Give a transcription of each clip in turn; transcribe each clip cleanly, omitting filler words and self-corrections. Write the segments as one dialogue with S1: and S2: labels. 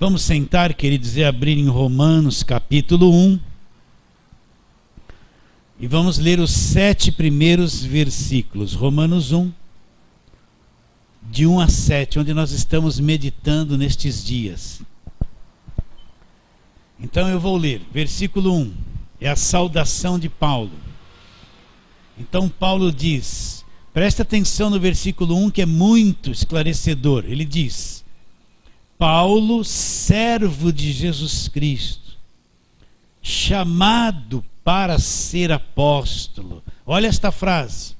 S1: Vamos sentar, queridos, e abrir em Romanos capítulo 1. E vamos ler os 7 primeiros versículos. Romanos 1, de 1 a 7, onde nós estamos meditando nestes dias. Então eu vou ler. Versículo 1, é a saudação de Paulo. Então Paulo diz, presta atenção no versículo 1, que é muito esclarecedor. Ele diz: Paulo, servo de Jesus Cristo, chamado para ser apóstolo. Olha esta frase: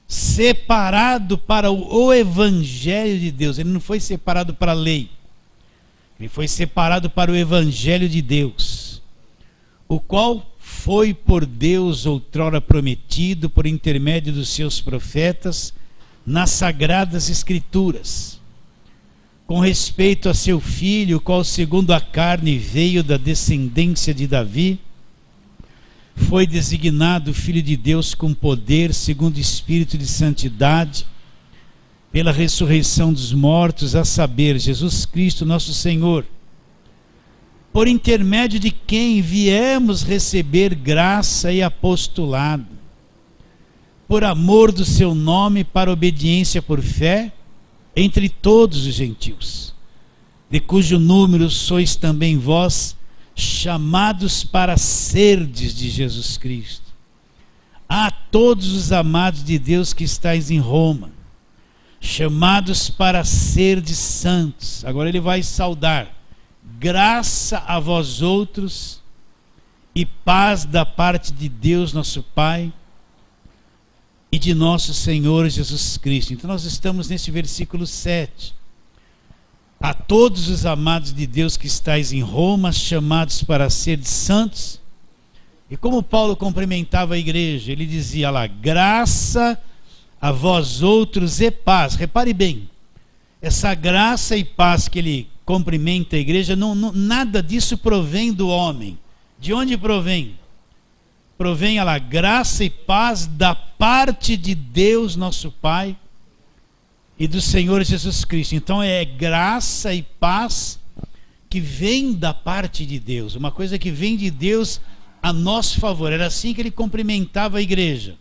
S1: separado para o evangelho de Deus. Ele não foi separado para a lei, ele foi separado para o evangelho de Deus, o qual foi por Deus outrora prometido por intermédio dos seus profetas nas sagradas escrituras, com respeito a seu filho, o qual segundo a carne veio da descendência de Davi, foi designado Filho de Deus com poder, segundo o Espírito de Santidade, pela ressurreição dos mortos, a saber, Jesus Cristo nosso Senhor, por intermédio de quem viemos receber graça e apostolado, por amor do seu nome, para obediência por fé, entre todos os gentios, de cujo número sois também vós, chamados para serdes de Jesus Cristo. A todos os amados de Deus que estáis em Roma, chamados para serdes santos. Agora ele vai saudar: graça a vós outros e paz da parte de Deus nosso Pai e de nosso Senhor Jesus Cristo. Então nós estamos nesse versículo 7. A todos os amados de Deus que estáis em Roma, chamados para ser santos. E como Paulo cumprimentava a igreja, ele dizia lá: graça a vós outros e paz. Repare bem, essa graça e paz que ele cumprimenta a igreja, nada disso provém do homem. De onde provém? Provém lá, graça e paz da parte de Deus nosso Pai e do Senhor Jesus Cristo. Então é graça e paz que vem da parte de Deus, uma coisa que vem de Deus a nosso favor. Era assim que ele cumprimentava a igreja: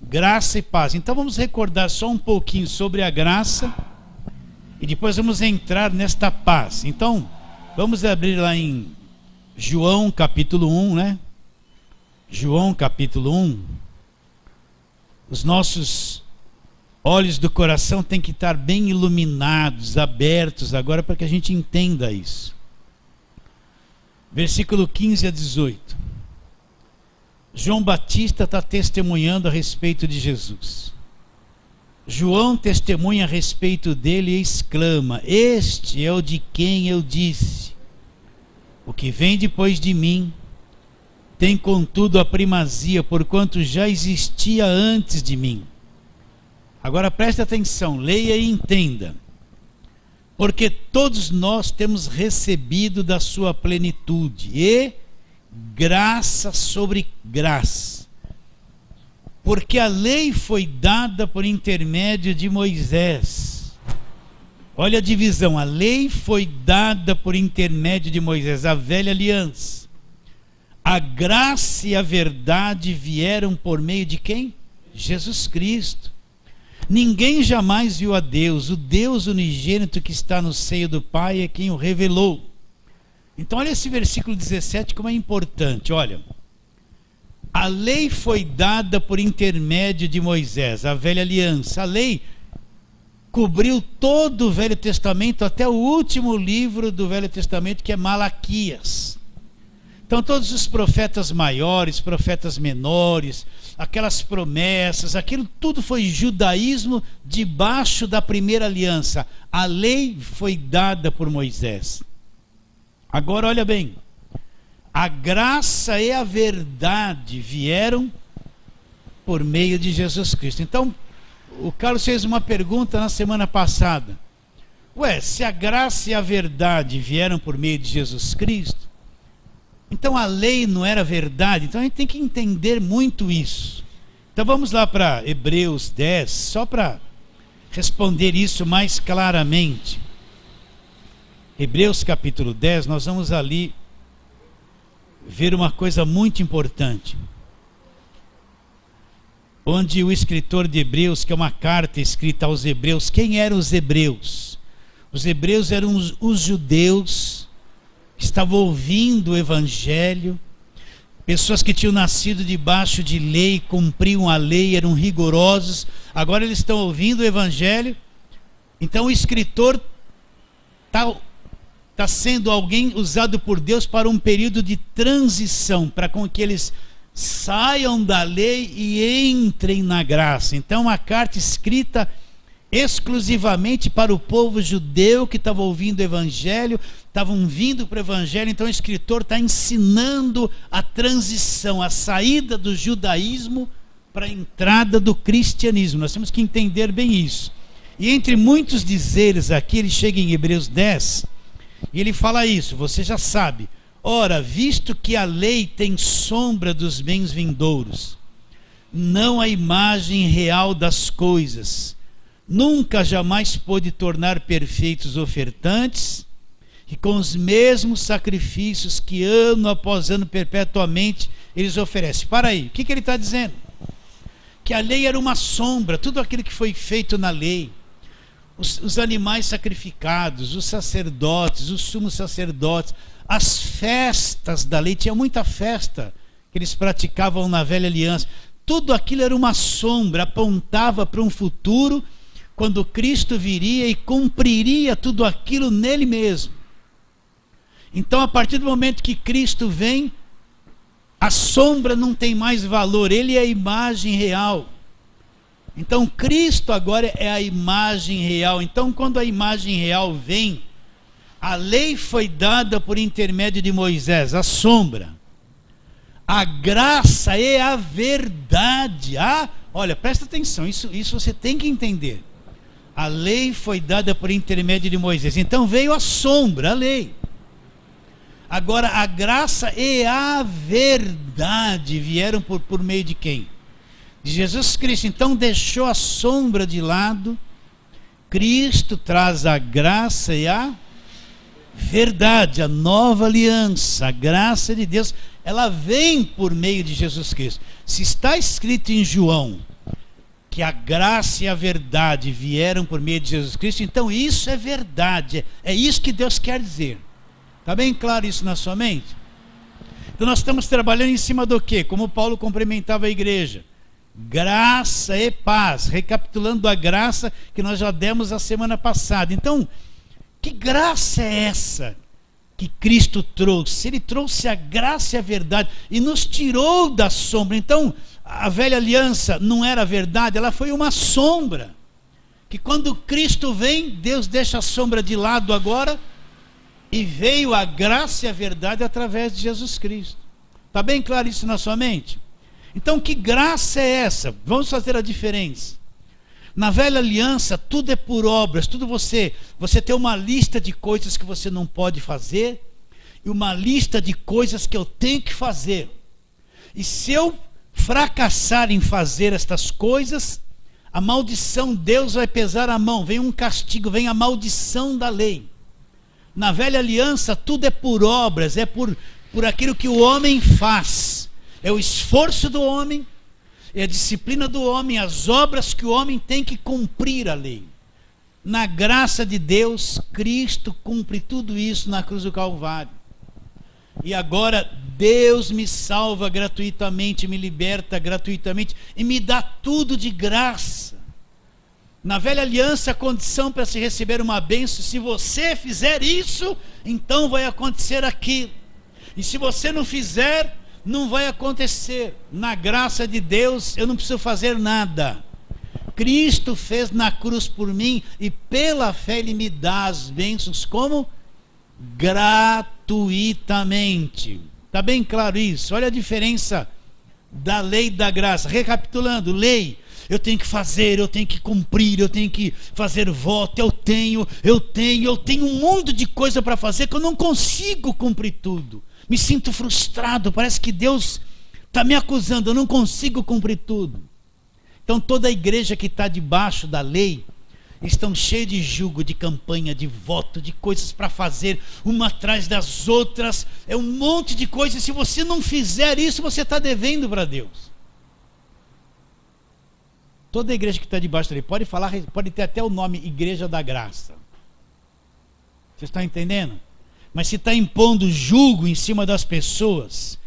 S1: graça e paz. Então vamos recordar só um pouquinho sobre a graça e depois vamos entrar nesta paz. Então vamos abrir lá em João capítulo 1, né? João capítulo 1. Os nossos olhos do coração têm que estar bem iluminados, abertos agora, para que a gente entenda isso. Versículo 15 a 18. João Batista está testemunhando a respeito de Jesus. João testemunha a respeito dele e exclama: este é o de quem eu disse: o que vem depois de mim tem contudo a primazia, porquanto já existia antes de mim. Agora preste atenção, leia e entenda. Porque todos nós temos recebido da sua plenitude e graça sobre graça. Porque a lei foi dada por intermédio de Moisés. Olha a divisão: a lei foi dada por intermédio de Moisés, a velha aliança. A graça e a verdade vieram por meio de quem? Jesus Cristo. Ninguém jamais viu a Deus. O Deus unigênito que está no seio do Pai é quem o revelou. Então olha esse versículo 17 como é importante. Olha, a lei foi dada por intermédio de Moisés, a velha aliança. A lei cobriu todo o Velho Testamento, até o último livro do Velho Testamento, que é Malaquias. Então todos os profetas maiores, profetas menores, aquelas promessas, aquilo tudo foi judaísmo debaixo da primeira aliança. A lei foi dada por Moisés. Agora olha bem, a graça e a verdade vieram por meio de Jesus Cristo. Então o Carlos fez uma pergunta na semana passada: se a graça e a verdade vieram por meio de Jesus Cristo, então a lei não era verdade? Então a gente tem que entender muito isso. Então vamos lá para Hebreus 10, só para responder isso mais claramente. Hebreus capítulo 10, nós vamos ali ver uma coisa muito importante. Onde o escritor de Hebreus, que é uma carta escrita aos hebreus, quem eram os hebreus? Os hebreus eram os judeus que estavam ouvindo o evangelho, pessoas que tinham nascido debaixo de lei, cumpriam a lei, eram rigorosos. Agora eles estão ouvindo o evangelho. Então o escritor está sendo alguém usado por Deus para um período de transição, para com que eles saiam da lei e entrem na graça. Então a carta escrita exclusivamente para o povo judeu que estava ouvindo o evangelho, estavam vindo para o evangelho. Então o escritor está ensinando a transição, a saída do judaísmo para a entrada do cristianismo. Nós temos que entender bem isso. E entre muitos dizeres aqui, ele chega em Hebreus 10 e ele fala isso, você já sabe. Ora, visto que a lei tem sombra dos bens vindouros, não a imagem real das coisas, nunca jamais pôde tornar perfeitos os ofertantes, e com os mesmos sacrifícios que ano após ano perpetuamente eles oferecem. Para aí, o que ele está dizendo? Que a lei era uma sombra, tudo aquilo que foi feito na lei, os animais sacrificados, os sacerdotes, os sumos sacerdotes, as festas da lei, tinha muita festa que eles praticavam na velha aliança, tudo aquilo era uma sombra, apontava para um futuro, quando Cristo viria e cumpriria tudo aquilo nele mesmo. Então a partir do momento que Cristo vem, a sombra não tem mais valor, ele é a imagem real. Então Cristo agora é a imagem real. Então quando a imagem real vem, a lei foi dada por intermédio de Moisés, a sombra. A graça é a verdade. Olha, presta atenção, isso você tem que entender. A lei foi dada por intermédio de Moisés. Então veio a sombra, a lei. Agora a graça e a verdade vieram por meio de quem? De Jesus Cristo. Então deixou a sombra de lado. Cristo traz a graça e a verdade, a nova aliança, a graça de Deus, ela vem por meio de Jesus Cristo. Se está escrito em João que a graça e a verdade vieram por meio de Jesus Cristo, então isso é verdade, é isso que Deus quer dizer. Está bem claro isso na sua mente? Então nós estamos trabalhando em cima do quê? Como Paulo cumprimentava a igreja: graça e paz, recapitulando a graça que nós já demos a semana passada. Então, que graça é essa que Cristo trouxe? Ele trouxe a graça e a verdade e nos tirou da sombra. Então, a velha aliança não era verdade, ela foi uma sombra. Que quando Cristo vem, Deus deixa a sombra de lado agora e veio a graça e a verdade através de Jesus Cristo. Está bem claro isso na sua mente? Então, que graça é essa? Vamos fazer a diferença. Na velha aliança, tudo é por obras, tudo você tem uma lista de coisas que você não pode fazer e uma lista de coisas que eu tenho que fazer. E se eu fracassar em fazer estas coisas, a maldição, Deus vai pesar a mão, vem um castigo, vem a maldição da lei. Na velha aliança, tudo é por obras, é por aquilo que o homem faz, é o esforço do homem, é a disciplina do homem, as obras que o homem tem que cumprir a lei. Na graça de Deus, Cristo cumpre tudo isso na cruz do Calvário. E agora Deus me salva gratuitamente, me liberta gratuitamente e me dá tudo de graça. Na velha aliança, a condição para se receber uma bênção: se você fizer isso, então vai acontecer aquilo. E se você não fizer, não vai acontecer. Na graça de Deus, eu não preciso fazer nada. Cristo fez na cruz por mim e pela fé Ele me dá as bênçãos como? Gratuitamente. Está bem claro isso? Olha a diferença da lei e da graça. Recapitulando: lei, eu tenho que fazer, eu tenho que cumprir, eu tenho que fazer voto, eu tenho um mundo de coisa para fazer que eu não consigo cumprir tudo. Me sinto frustrado, parece que Deus está me acusando, eu não consigo cumprir tudo. Então toda a igreja que está debaixo da lei estão cheios de jugo, de campanha, de voto, de coisas para fazer, uma atrás das outras, é um monte de coisas. Se você não fizer isso, você está devendo para Deus. Toda igreja que está debaixo dele, pode falar, pode ter até o nome Igreja da Graça. Vocês estão entendendo? Mas se está impondo jugo em cima das pessoas,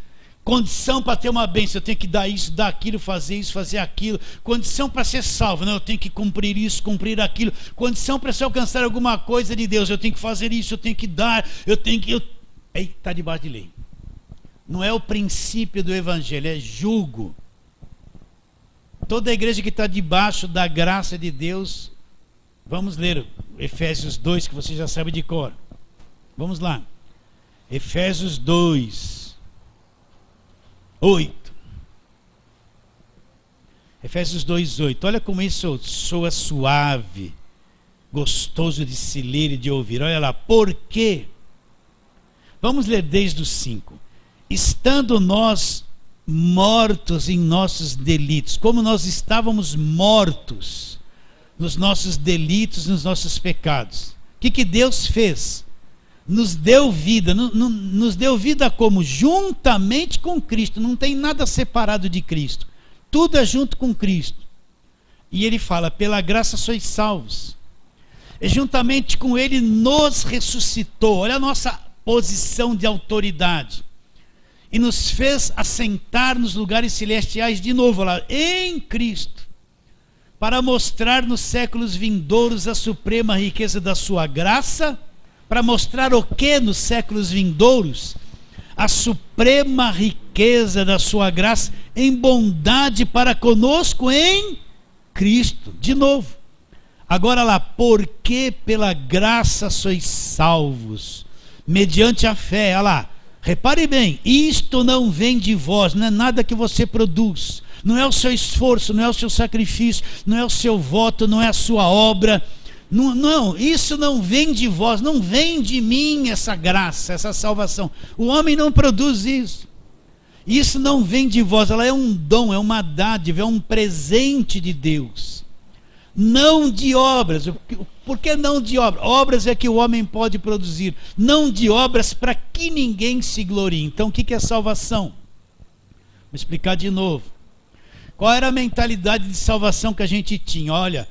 S1: condição para ter uma bênção, eu tenho que dar isso, dar aquilo, fazer isso, fazer aquilo, condição para ser salvo, não, eu tenho que cumprir isso, cumprir aquilo, condição para se alcançar alguma coisa de Deus, eu tenho que fazer isso, eu tenho que dar, está debaixo de lei. Não é o princípio do evangelho, é jugo. Toda igreja que está debaixo da graça de Deus, vamos ler Efésios 2, que você já sabe de cor. Vamos lá. Efésios 2, 8. Efésios 2, 8. Olha como isso soa suave, gostoso de se ler e de ouvir. Olha lá. Por quê? Vamos ler desde o 5. Estando nós mortos em nossos delitos, como nós estávamos mortos nos nossos delitos, nos nossos pecados. O que Deus fez? Nos deu vida. Nos deu vida como? Juntamente com Cristo. Não tem nada separado de Cristo. Tudo é junto com Cristo. E ele fala, pela graça sois salvos. E juntamente com ele nos ressuscitou. Olha a nossa posição de autoridade. E nos fez assentar nos lugares celestiais de novo, lá, em Cristo, para mostrar nos séculos vindouros a suprema riqueza da sua graça. Para mostrar o que nos séculos vindouros? A suprema riqueza da sua graça em bondade para conosco em Cristo. De novo. Agora lá, porque pela graça sois salvos, mediante a fé. Olha lá. Repare bem, isto não vem de vós, não é nada que você produz, não é o seu esforço, não é o seu sacrifício, não é o seu voto, não é a sua obra, não, isso não vem de vós, não vem de mim essa graça, essa salvação. O homem não produz isso não vem de vós, ela é um dom, é uma dádiva, é um presente de Deus, não de obras. Por que não de obras? Obras é que o homem pode produzir, não de obras para que ninguém se glorie. Então o que é salvação? Vou explicar de novo. Qual era a mentalidade de salvação que a gente tinha? Olha,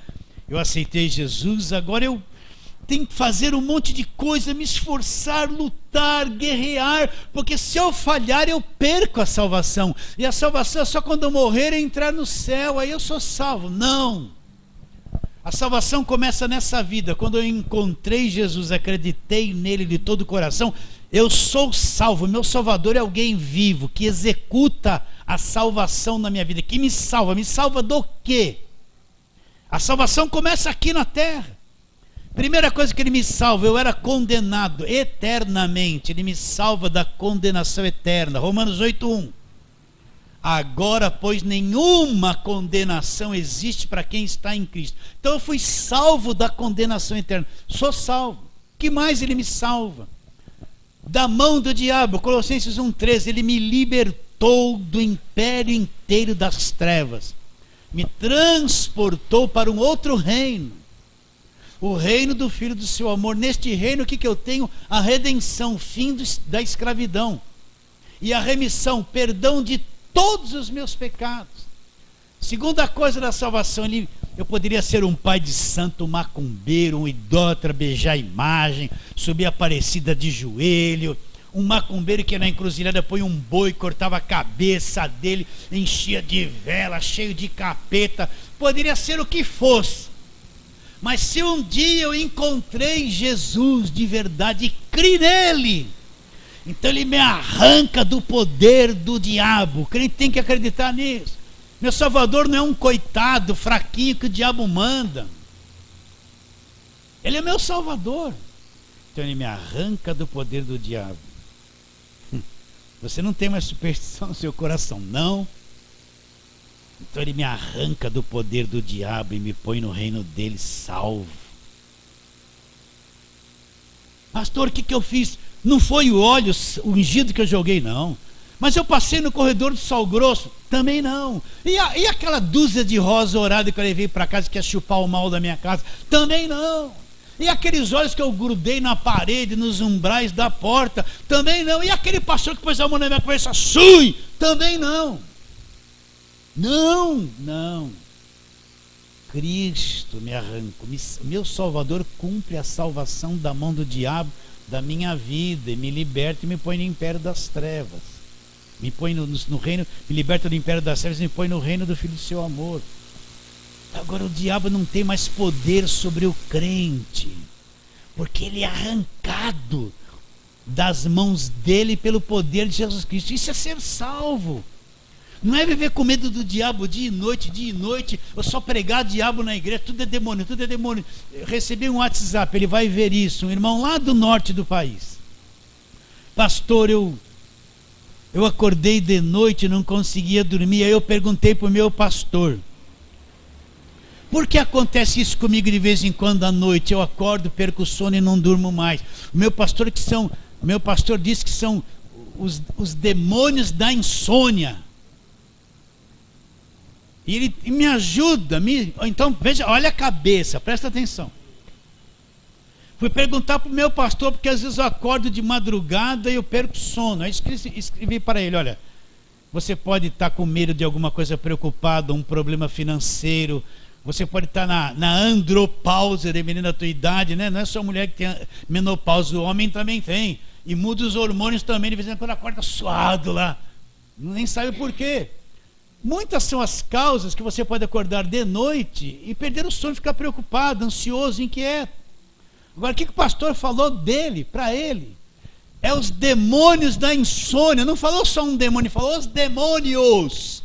S1: eu aceitei Jesus, agora eu tenho que fazer um monte de coisa, me esforçar, lutar, guerrear, porque se eu falhar eu perco a salvação. E a salvação é só quando eu morrer e entrar no céu, aí eu sou salvo. Não! A salvação começa nessa vida. Quando eu encontrei Jesus, acreditei nele de todo o coração, eu sou salvo. Meu Salvador é alguém vivo, que executa a salvação na minha vida, que me salva. Me salva do quê? A salvação começa aqui na terra. Primeira coisa que ele me salva, eu era condenado eternamente. Ele me salva da condenação eterna. Romanos 8:1. Agora, pois, nenhuma condenação existe para quem está em Cristo. Então eu fui salvo da condenação eterna. Sou salvo. Que mais ele me salva? Da mão do diabo. Colossenses 1:13. Ele me libertou do império inteiro das trevas. Me transportou para um outro reino. O reino do Filho do seu amor. Neste reino, o que eu tenho? A redenção, o fim da escravidão. E a remissão, perdão de todos os meus pecados. Segunda coisa da salvação, eu poderia ser um pai de santo, um macumbeiro, um idólatra, beijar a imagem, subir a Aparecida de joelho, um macumbeiro que na encruzilhada põe um boi, cortava a cabeça dele, enchia de vela, cheio de capeta, poderia ser o que fosse. Mas se um dia eu encontrei Jesus de verdade e criei nele, então ele me arranca do poder do diabo. O crente tem que acreditar nisso. Meu Salvador não é um coitado fraquinho que o diabo manda. Ele é meu Salvador. Então ele me arranca do poder do diabo. Você não tem mais superstição no seu coração, não? Então ele me arranca do poder do diabo e me põe no reino dele salvo. Pastor, o que eu fiz? Não foi o óleo ungido que eu joguei, não. Mas eu passei no corredor do Sal Grosso, também não. E aquela dúzia de rosa orada que eu levei para casa, que ia chupar o mal da minha casa, também não. E aqueles olhos que eu grudei na parede, nos umbrais da porta, também não. E aquele pastor que pôs a mão na minha cabeça, sui, também não. Não, não. Cristo me arrancou, meu Salvador cumpre a salvação da mão do diabo da minha vida e me liberta e me põe no império das trevas. Me põe no reino, me liberta do império das trevas e me põe no reino do Filho do seu amor. Agora o diabo não tem mais poder sobre o crente, porque ele é arrancado das mãos dele pelo poder de Jesus Cristo. Isso é ser salvo. Não é viver com medo do diabo dia e noite, ou só pregar diabo na igreja, tudo é demônio, tudo é demônio. Eu recebi um WhatsApp, ele vai ver isso, um irmão lá do norte do país. Pastor, eu acordei de noite, não conseguia dormir, aí eu perguntei para o meu pastor, por que acontece isso comigo de vez em quando à noite? Eu acordo, perco o sono e não durmo mais. O meu pastor disse que são os demônios da insônia. E ele me ajuda, então veja, olha a cabeça, presta atenção. Fui perguntar para o meu pastor, porque às vezes eu acordo de madrugada e eu perco sono. Aí escrevi para ele, olha, você pode estar com medo de alguma coisa preocupada, um problema financeiro, você pode estar na andropausa, dependendo da tua idade, né? Não é só a mulher que tem menopausa, o homem também tem. E muda os hormônios também, de vez em quando acorda suado lá, nem sabe por quê. Muitas são as causas que você pode acordar de noite e perder o sono, ficar preocupado, ansioso, inquieto. Agora, o que o pastor falou dele, para ele? É os demônios da insônia. Não falou só um demônio, falou os demônios.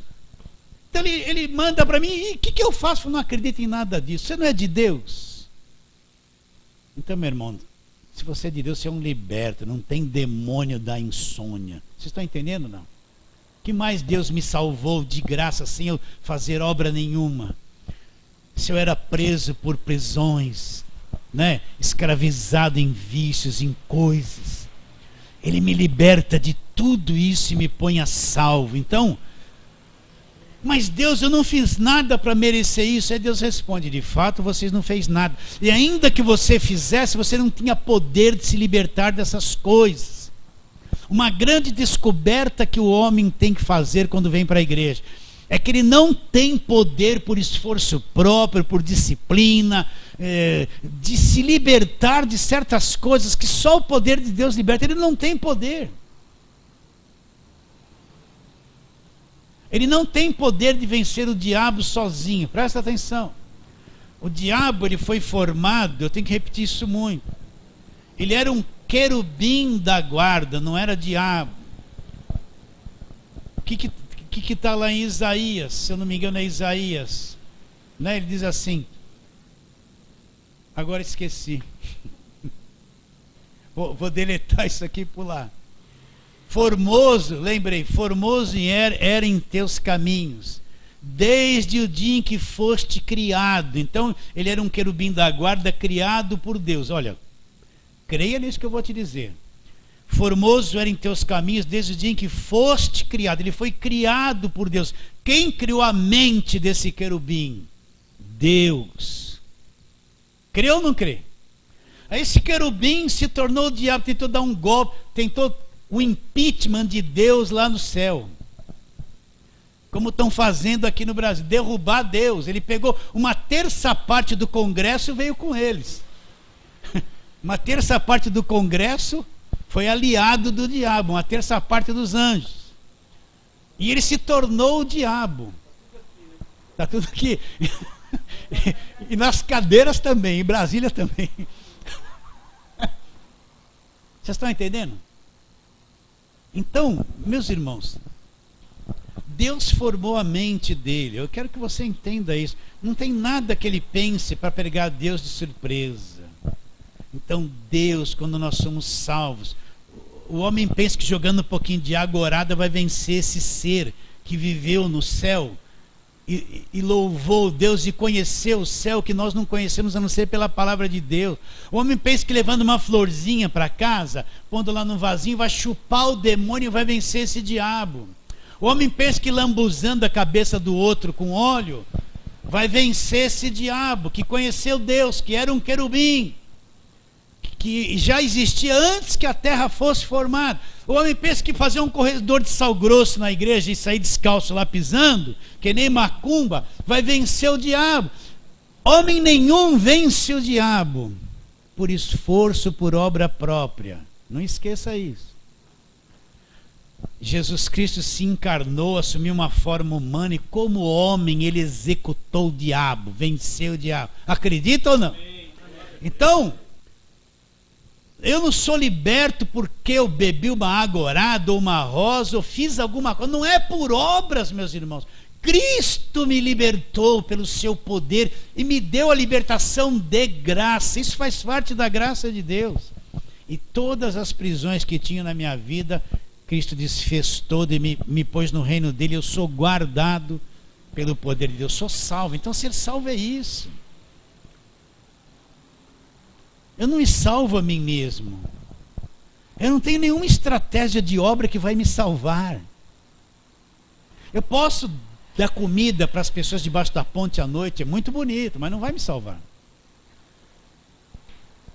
S1: Então ele manda para mim, e o que eu faço? Eu não acredito em nada disso. Você não é de Deus? Então, meu irmão, se você é de Deus, você é um liberto, não tem demônio da insônia. Vocês estão entendendo, não? Que mais Deus me salvou de graça sem eu fazer obra nenhuma? Se eu era preso por prisões, né? Escravizado em vícios, em coisas, Ele me liberta de tudo isso e me põe a salvo. Então, mas Deus, eu não fiz nada para merecer isso. Aí Deus responde, de fato vocês não fez nada. E ainda que você fizesse, você não tinha poder de se libertar dessas coisas. Uma grande descoberta que o homem tem que fazer quando vem para a igreja é que ele não tem poder por esforço próprio, por disciplina, de se libertar de certas coisas que só o poder de Deus liberta. Ele não tem poder. Ele não tem poder de vencer o diabo sozinho. Presta atenção. O diabo, ele foi formado, eu tenho que repetir isso muito. Ele era um querubim da guarda, não era diabo. O que está lá em Isaías? Se eu não me engano é Isaías, né? Ele diz assim, agora esqueci, vou deletar isso aqui e pular. Formoso, lembrei, formoso era em teus caminhos, desde o dia em que foste criado. Então ele era um querubim da guarda criado por Deus. Olha, creia nisso que eu vou te dizer. Formoso era em teus caminhos desde o dia em que foste criado. Ele foi criado por Deus. Quem criou a mente desse querubim? Deus. Crê ou não crê? Aí esse querubim se tornou o diabo, tentou dar um golpe, tentou o impeachment de Deus lá no céu. Como estão fazendo aqui no Brasil, derrubar Deus. Ele pegou uma terça parte do Congresso e veio com eles. Uma terça parte do Congresso foi aliado do diabo, uma terça parte dos anjos. E ele se tornou o diabo. Está tudo aqui. E nas cadeiras também, em Brasília também. Vocês estão entendendo? Então, meus irmãos, Deus formou a mente dele. Eu quero que você entenda isso. Não tem nada que ele pense para pegar Deus de surpresa. Então Deus, quando nós somos salvos, o homem pensa que jogando um pouquinho de água orada vai vencer esse ser que viveu no céu e louvou Deus e conheceu o céu que nós não conhecemos a não ser pela palavra de Deus. O homem pensa que levando uma florzinha para casa, pondo lá no vasinho, vai chupar o demônio e vai vencer esse diabo. O homem pensa que lambuzando a cabeça do outro com óleo vai vencer esse diabo, que conheceu Deus, que era um querubim, que já existia antes que a terra fosse formada. O homem pensa que fazer um corredor de sal grosso na igreja e sair descalço lá pisando, que nem macumba, vai vencer o diabo. Homem nenhum vence o diabo por esforço, por obra própria. Não esqueça isso. Jesus Cristo se encarnou, assumiu uma forma humana e como homem ele executou o diabo, venceu o diabo. Acredita ou não? Então, eu não sou liberto porque eu bebi uma agorada ou uma rosa ou fiz alguma coisa. Não é por obras, meus irmãos. Cristo me libertou pelo seu poder e me deu a libertação de graça. Isso faz parte da graça de Deus. E todas as prisões que tinha na minha vida, Cristo desfez todo e me pôs no reino dele. Eu sou guardado pelo poder de Deus. Eu sou salvo. Então ser salvo é isso. Eu não me salvo a mim mesmo. Eu não tenho nenhuma estratégia de obra que vai me salvar. Eu posso dar comida para as pessoas debaixo da ponte à noite, é muito bonito, mas não vai me salvar.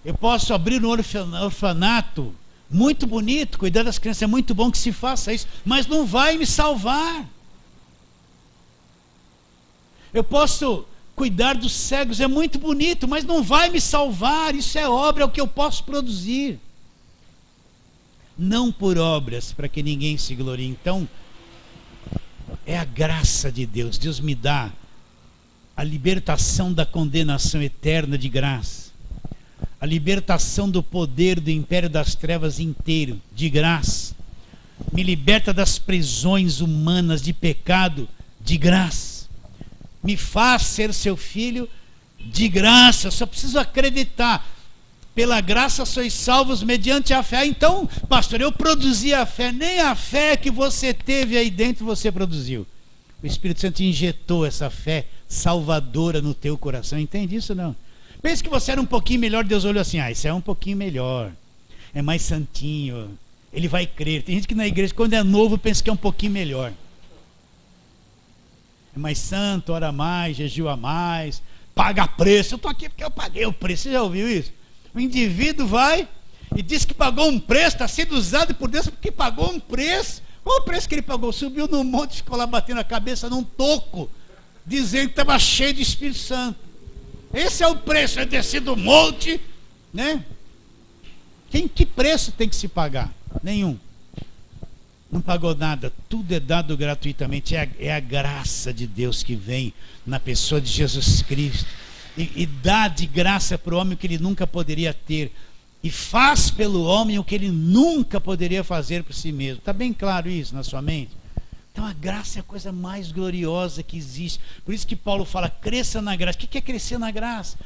S1: Eu posso abrir um orfanato, muito bonito, cuidar das crianças, é muito bom que se faça isso, mas não vai me salvar. Eu posso cuidar dos cegos, é muito bonito, mas não vai me salvar. Isso é obra, é o que eu posso produzir. Não por obras, para que ninguém se glorie. Então, é a graça de Deus. Deus me dá a libertação da condenação eterna de graça. A libertação do poder do império das trevas inteiro, de graça. Me liberta das prisões humanas de pecado, de graça. Me faz ser seu filho de graça. Eu só preciso acreditar. Pela graça sois salvos mediante a fé. Então, pastor, eu produzi a fé. Nem a fé que você teve aí dentro você produziu. O Espírito Santo injetou essa fé salvadora no teu coração. Entende isso ou não? Pensa que você era um pouquinho melhor. Deus olhou assim, esse é um pouquinho melhor. É mais santinho. Ele vai crer. Tem gente que na igreja, quando é novo, pensa que é um pouquinho melhor. É mais santo, ora mais, jejua mais, paga preço. Eu estou aqui porque eu paguei o preço. Você já ouviu isso? O indivíduo vai e diz que pagou um preço, está sendo usado por Deus porque pagou um preço. Qual o preço que ele pagou? Subiu no monte, ficou lá batendo a cabeça num toco, dizendo que estava cheio de Espírito Santo. Esse é o preço, é descer do monte, né? Que preço tem que se pagar? Nenhum. Não pagou nada, tudo é dado gratuitamente. É a graça de Deus que vem na pessoa de Jesus Cristo e dá de graça para o homem o que ele nunca poderia ter, e faz pelo homem o que ele nunca poderia fazer por si mesmo. Está bem claro isso na sua mente? Então a graça é a coisa mais gloriosa que existe. Por isso que Paulo fala, cresça na graça. O que é crescer na graça?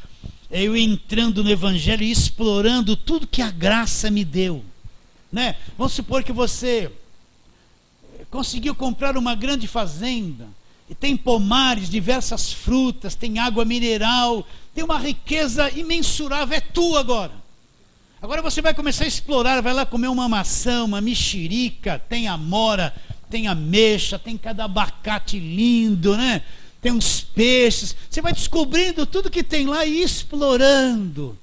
S1: É eu entrando no Evangelho e explorando tudo que a graça me deu, né? Vamos supor que você conseguiu comprar uma grande fazenda, e tem pomares, diversas frutas, tem água mineral, tem uma riqueza imensurável, é tua agora. Agora você vai começar a explorar, vai lá comer uma maçã, uma mexerica, tem amora, tem ameixa, tem cada abacate lindo, né? Tem uns peixes, você vai descobrindo tudo que tem lá e explorando.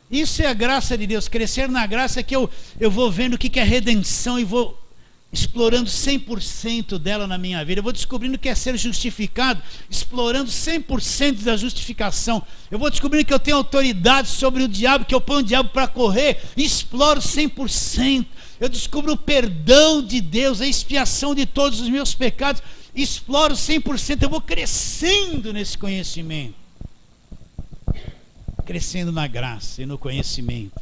S1: Isso é a graça de Deus. Crescer na graça é que eu vou vendo o que é redenção e vou explorando 100% dela na minha vida. Eu vou descobrindo o que é ser justificado, explorando 100% da justificação. Eu vou descobrindo que eu tenho autoridade sobre o diabo, que eu ponho o diabo para correr e exploro 100%. Eu descubro o perdão de Deus, a expiação de todos os meus pecados, exploro 100%. Eu vou crescendo nesse conhecimento, crescendo na graça e no conhecimento.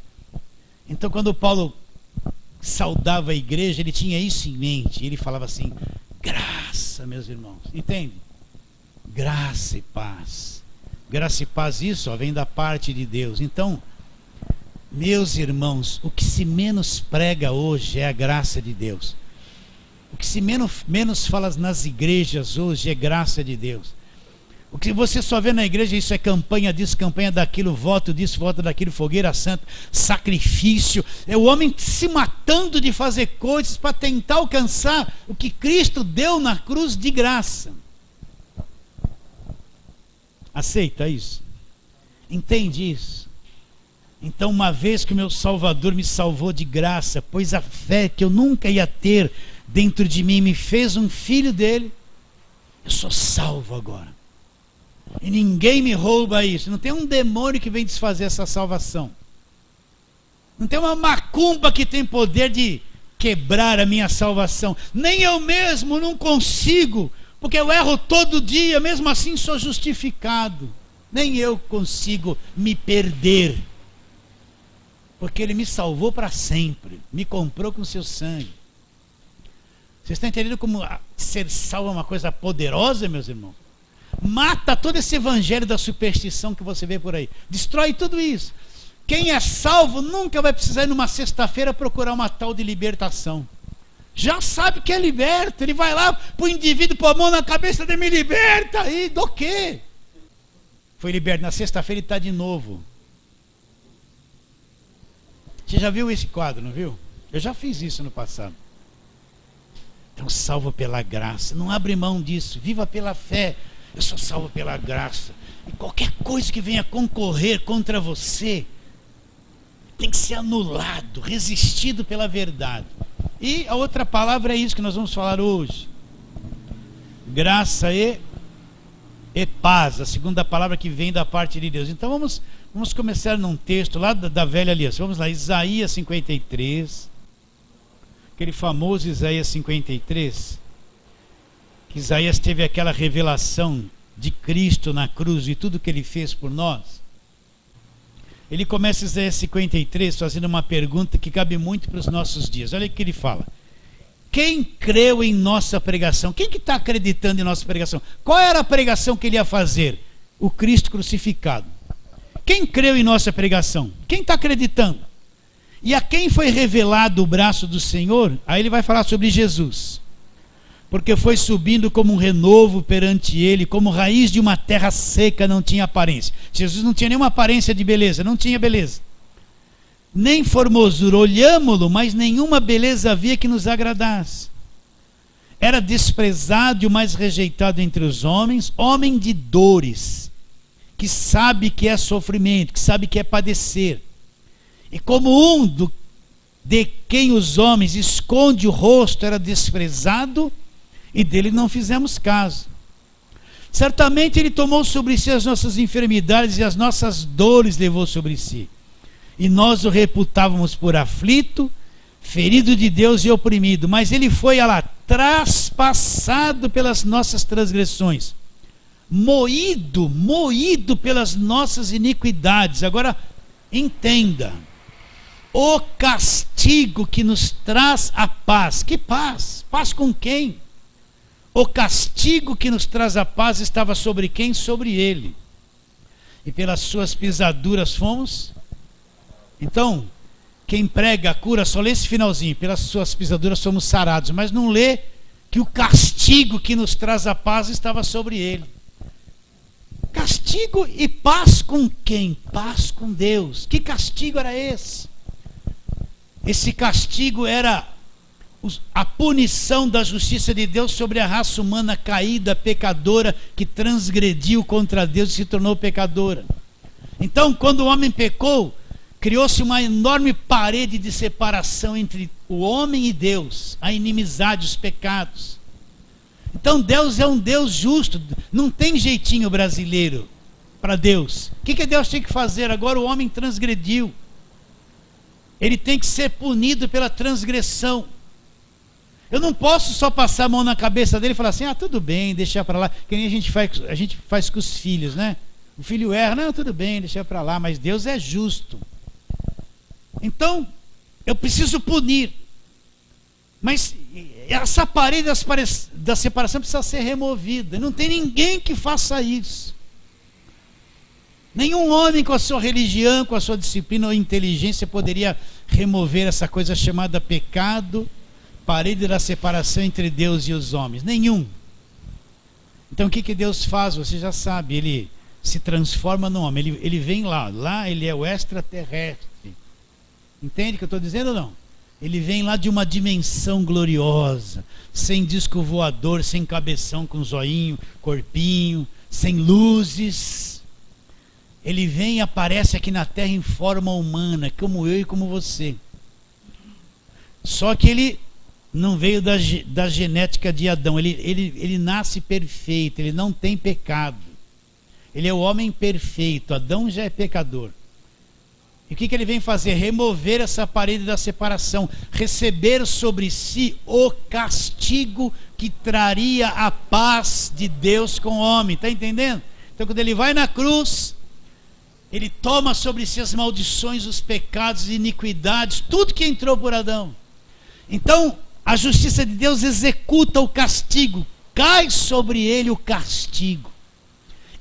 S1: Então, quando Paulo saudava a igreja, ele tinha isso em mente. Ele falava assim, graça, meus irmãos, entende? Graça e paz. Graça e paz, isso vem da parte de Deus. Então, meus irmãos, o que se menos prega hoje é a graça de Deus. O que se menos fala nas igrejas hoje é graça de Deus. O que você só vê na igreja, isso é campanha disso, campanha daquilo, voto disso, voto daquilo, fogueira santa, sacrifício. É o homem se matando de fazer coisas para tentar alcançar o que Cristo deu na cruz de graça. Aceita isso? Entende isso? Então, uma vez que o meu Salvador me salvou de graça, pois a fé que eu nunca ia ter dentro de mim me fez um filho dele, eu sou salvo agora. E ninguém me rouba isso. Não tem um demônio que vem desfazer essa salvação. Não tem uma macumba que tem poder de quebrar a minha salvação. Nem eu mesmo não consigo, porque eu erro todo dia, mesmo assim sou justificado. Nem eu consigo me perder, porque Ele me salvou para sempre, me comprou com seu sangue. Vocês estão entendendo como ser salvo é uma coisa poderosa, meus irmãos? Mata todo esse evangelho da superstição que você vê por aí. Destrói tudo isso. Quem é salvo nunca vai precisar ir numa sexta-feira procurar uma tal de libertação. Já sabe que é liberto. Ele vai lá para o indivíduo, pôr a mão na cabeça dele, me liberta aí. Do quê? Foi liberto. Na sexta-feira ele está de novo. Você já viu esse quadro, não viu? Eu já fiz isso no passado. Então, salvo pela graça. Não abre mão disso. Viva pela fé. Eu sou salvo pela graça. E qualquer coisa que venha concorrer contra você tem que ser anulado, resistido pela verdade. E a outra palavra é isso que nós vamos falar hoje. Graça e paz, a segunda palavra que vem da parte de Deus. Então vamos começar num texto lá da velha aliança. Vamos lá, Isaías 53. Aquele famoso Isaías 53. Que Isaías teve aquela revelação de Cristo na cruz e tudo que Ele fez por nós. Ele começa Isaías 53 fazendo uma pergunta que cabe muito para os nossos dias. Olha o que ele fala. Quem creu em nossa pregação? Quem que está acreditando em nossa pregação? Qual era a pregação que ele ia fazer? O Cristo crucificado. Quem creu em nossa pregação? Quem está acreditando? E a quem foi revelado o braço do Senhor? Aí ele vai falar sobre Jesus. Porque foi subindo como um renovo perante ele, como raiz de uma terra seca, não tinha aparência. Jesus não tinha nenhuma aparência de beleza, não tinha beleza. Nem formosura, olhámo-lo, mas nenhuma beleza havia que nos agradasse. Era desprezado e o mais rejeitado entre os homens, homem de dores, que sabe que é sofrimento, que sabe que é padecer. E como de quem os homens esconde o rosto, era desprezado, e dele não fizemos caso. Certamente ele tomou sobre si as nossas enfermidades e as nossas dores levou sobre si. E nós o reputávamos por aflito, ferido de Deus e oprimido. Mas ele foi, olha lá, traspassado pelas nossas transgressões, moído pelas nossas iniquidades. Agora, entenda. O castigo que nos traz a paz. Que paz? Paz com quem? O castigo que nos traz a paz estava sobre quem? Sobre ele. E pelas suas pisaduras fomos. Então, quem prega a cura só lê esse finalzinho. Pelas suas pisaduras somos sarados. Mas não lê que o castigo que nos traz a paz estava sobre ele. Castigo e paz com quem? Paz com Deus. Que castigo era esse? Esse castigo era a punição da justiça de Deus sobre a raça humana caída, pecadora, que transgrediu contra Deus e se tornou pecadora. Então, quando o homem pecou, criou-se uma enorme parede de separação entre o homem e Deus, a inimizade, os pecados. Então Deus é um Deus justo, não tem jeitinho brasileiro para Deus. O que Deus tem que fazer? Agora o homem transgrediu. Ele tem que ser punido pela transgressão. Eu não posso só passar a mão na cabeça dele e falar assim, tudo bem, deixar para lá, que nem a gente faz com os filhos, né? O filho erra, não, tudo bem, deixar para lá, mas Deus é justo. Então, eu preciso punir. Mas essa parede da separação precisa ser removida. Não tem ninguém que faça isso. Nenhum homem com a sua religião, com a sua disciplina ou inteligência poderia remover essa coisa chamada pecado, parede da separação entre Deus e os homens? Nenhum. Então o que Deus faz? Você já sabe, ele se transforma no homem, ele vem lá ele é o extraterrestre. Entende o que eu estou dizendo ou não? Ele vem lá de uma dimensão gloriosa, sem disco voador, sem cabeção com zoinho, corpinho, sem luzes. Ele vem e aparece aqui na Terra em forma humana, como eu e como você. Só que ele não veio da genética de Adão, ele nasce perfeito, ele não tem pecado. Ele é o homem perfeito, Adão já é pecador. E o que ele vem fazer? Remover essa parede da separação, receber sobre si o castigo que traria a paz de Deus com o homem, está entendendo? Então quando ele vai na cruz, ele toma sobre si as maldições, os pecados, iniquidades, tudo que entrou por Adão. Então a justiça de Deus executa o castigo, cai sobre ele o castigo.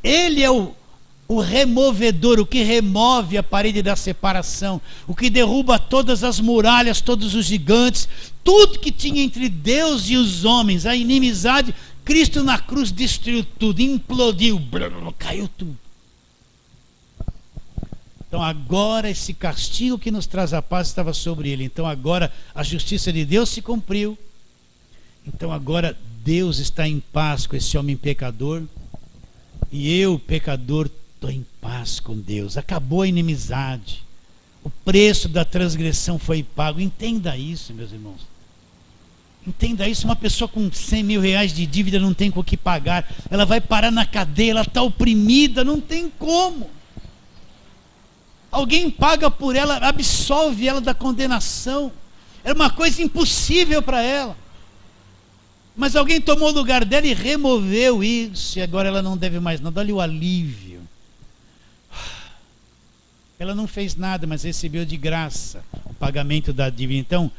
S1: Ele é o removedor, o que remove a parede da separação, o que derruba todas as muralhas, todos os gigantes, tudo que tinha entre Deus e os homens, a inimizade. Cristo na cruz destruiu tudo, implodiu, caiu tudo. Então agora esse castigo que nos traz a paz estava sobre ele. Então agora a justiça de Deus se cumpriu. Então agora Deus está em paz com esse homem pecador. E eu, pecador, estou em paz com Deus. Acabou a inimizade. O preço da transgressão foi pago. Entenda isso, meus irmãos. Entenda isso. Uma pessoa com 100 mil reais de dívida não tem com o que pagar. Ela vai parar na cadeia, ela está oprimida, não tem como. Alguém paga por ela, absolve ela da condenação. Era uma coisa impossível para ela. Mas alguém tomou o lugar dela e removeu isso. E agora ela não deve mais nada. Olha o alívio. Ela não fez nada, mas recebeu de graça o pagamento da dívida. Então,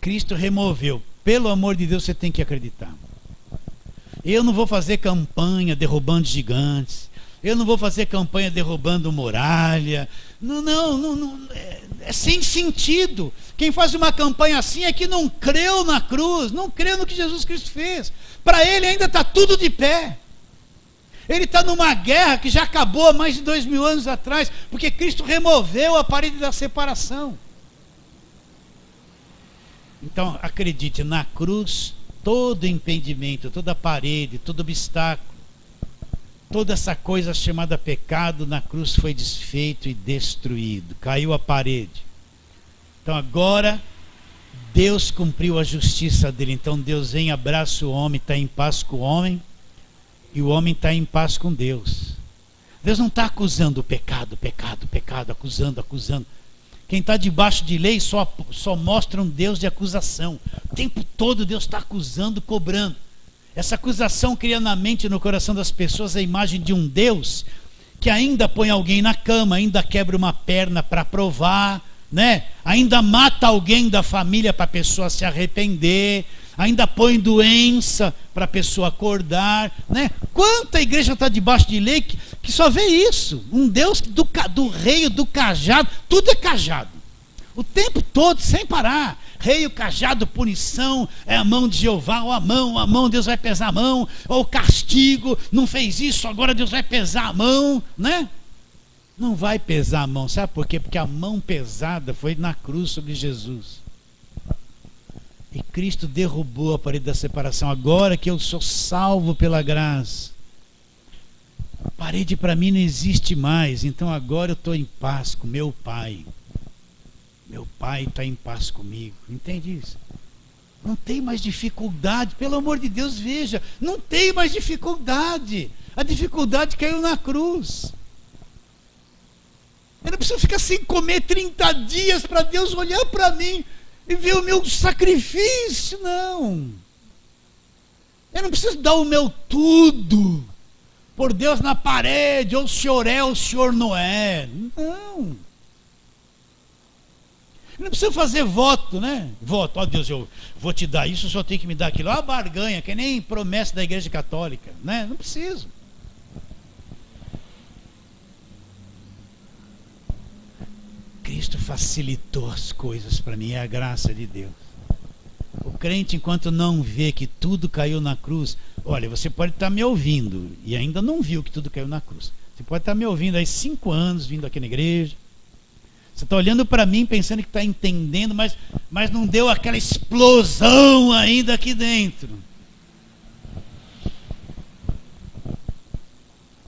S1: Cristo removeu. Pelo amor de Deus, você tem que acreditar. Eu não vou fazer campanha derrubando gigantes. Eu não vou fazer campanha derrubando muralha. Não, é sem sentido. Quem faz uma campanha assim é que não creu na cruz, não creu no que Jesus Cristo fez. Para ele ainda está tudo de pé. Ele está numa guerra que já acabou há mais de 2000 anos atrás, porque Cristo removeu a parede da separação. Então acredite, na cruz todo impedimento, toda parede, todo obstáculo, toda essa coisa chamada pecado na cruz foi desfeito e destruído. Caiu a parede. Então agora Deus cumpriu a justiça dele. Então Deus vem, abraça o homem, está em paz com o homem, e o homem está em paz com Deus. Deus não está acusando o pecado, acusando. Quem está debaixo de lei só mostra um Deus de acusação. O tempo todo Deus está acusando, cobrando. Essa acusação cria na mente e no coração das pessoas a imagem de um Deus que ainda põe alguém na cama, ainda quebra uma perna para provar, né? Ainda mata alguém da família para a pessoa se arrepender, ainda põe doença para a pessoa acordar, né? Quanta igreja está debaixo de lei que só vê isso? Um Deus do rei, do cajado, tudo é cajado. O tempo todo, sem parar. Rei, o cajado, punição, é a mão de Jeová, ou a mão, Deus vai pesar a mão, ou o castigo, não fez isso, agora Deus vai pesar a mão, né? Não vai pesar a mão, sabe por quê? Porque a mão pesada foi na cruz sobre Jesus. E Cristo derrubou a parede da separação. Agora que eu sou salvo pela graça, a parede para mim não existe mais. Então agora eu estou em paz com meu Pai. Meu Pai está em paz comigo. Entende isso? Não tem mais dificuldade. Pelo amor de Deus, veja. Não tem mais dificuldade. A dificuldade caiu na cruz. Eu não preciso ficar sem comer 30 dias para Deus olhar para mim e ver o meu sacrifício. Não. Eu não preciso dar o meu tudo por Deus na parede. Ou o Senhor é, ou o Senhor não é. Não. Não precisa fazer voto, né? Voto, ó Deus, eu vou te dar isso, só tem que me dar aquilo. Ó a barganha, que nem promessa da Igreja Católica, né? Não preciso. Cristo facilitou as coisas para mim, é a graça de Deus. O crente, enquanto não vê que tudo caiu na cruz, olha, você pode estar me ouvindo e ainda não viu que tudo caiu na cruz. Você pode estar me ouvindo há 5 anos, vindo aqui na igreja. Você está olhando para mim pensando que está entendendo, mas não deu aquela explosão ainda aqui dentro.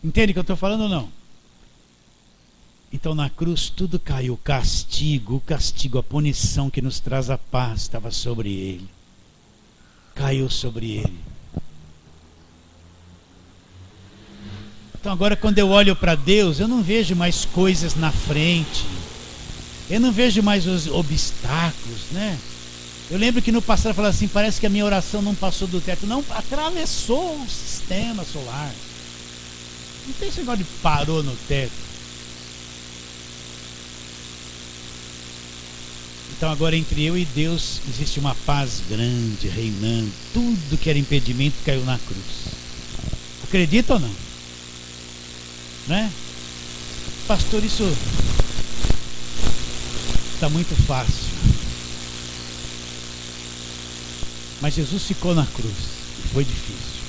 S1: Entende o que eu estou falando ou não? Então na cruz tudo caiu, o castigo, a punição que nos traz a paz estava sobre ele. Caiu sobre ele. Então agora quando eu olho para Deus, eu não vejo mais coisas na frente. Eu não vejo mais os obstáculos, né? Eu lembro que no passado eu falava assim, parece que a minha oração não passou do teto. Não, atravessou o sistema solar. Não tem esse negócio de parou no teto. Então agora entre eu e Deus existe uma paz grande, reinando. Tudo que era impedimento caiu na cruz. Acredita ou não? Né? Pastor, isso está muito fácil. Mas Jesus ficou na cruz e foi difícil.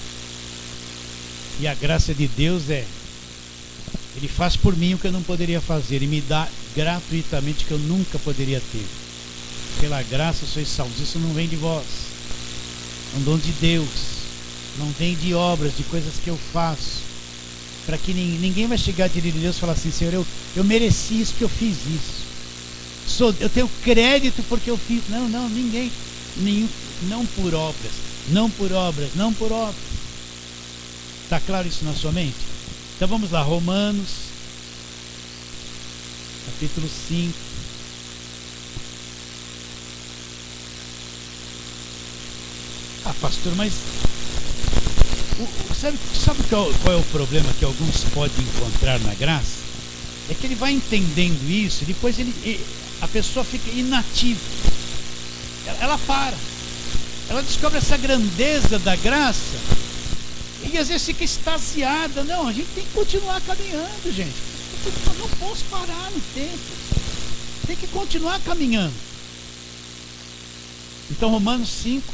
S1: E a graça de Deus Ele faz por mim o que eu não poderia fazer. Ele me dá gratuitamente o que eu nunca poderia ter. Pela graça sois salvos. Isso não vem de vós. É um dom de Deus. Não vem de obras, de coisas que eu faço. Para que ninguém vai chegar diante de Deus e falar assim, Senhor, eu mereci isso porque eu fiz isso. Eu tenho crédito porque eu fiz. Não, ninguém. Não por obras. Não por obras. Não por obras. Está claro isso na sua mente? Então vamos lá, Romanos, capítulo 5. Ah, pastor, mas sabe qual é o problema que alguns podem encontrar na graça? É que ele vai entendendo isso, depois a pessoa fica inativa. Ela para. Ela descobre essa grandeza da graça e às vezes fica extasiada. Não, a gente tem que continuar caminhando, gente. Eu não posso parar no tempo. Tem que continuar caminhando. Então Romanos 5,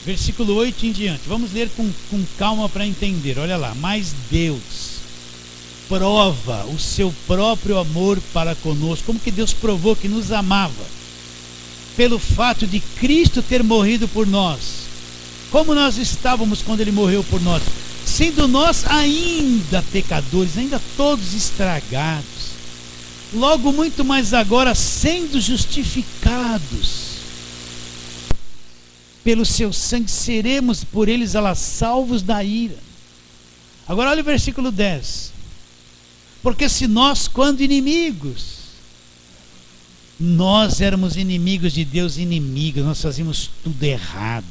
S1: versículo 8 em diante. Vamos ler com calma para entender. Olha lá. Mas Deus prova o seu próprio amor para conosco. Como que Deus provou que nos amava? Pelo fato de Cristo ter morrido por nós. Como nós estávamos quando Ele morreu por nós? Sendo nós ainda pecadores, ainda todos estragados. Logo muito mais agora, sendo justificados pelo seu sangue, seremos por eles salvos da ira. Agora olha o versículo 10. Porque se nós, quando inimigos, nós éramos inimigos de Deus, inimigos, nós fazíamos tudo errado.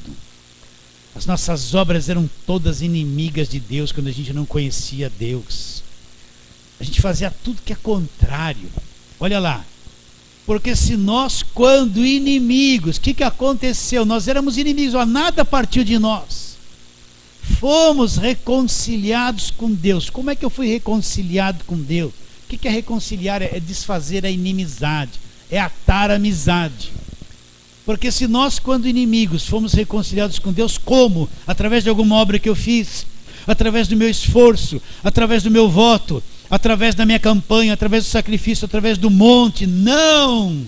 S1: As nossas obras eram todas inimigas de Deus quando a gente não conhecia Deus. A gente fazia tudo que é contrário. Olha lá. Porque se nós, quando inimigos, o que aconteceu? Nós éramos inimigos, nada partiu de nós. Fomos reconciliados com Deus. Como é que eu fui reconciliado com Deus? O que é reconciliar? É desfazer a inimizade, é atar a amizade. Porque se nós, quando inimigos, fomos reconciliados com Deus, como? Através de alguma obra que eu fiz, através do meu esforço, através do meu voto, através da minha campanha, através do sacrifício, através do monte. Não!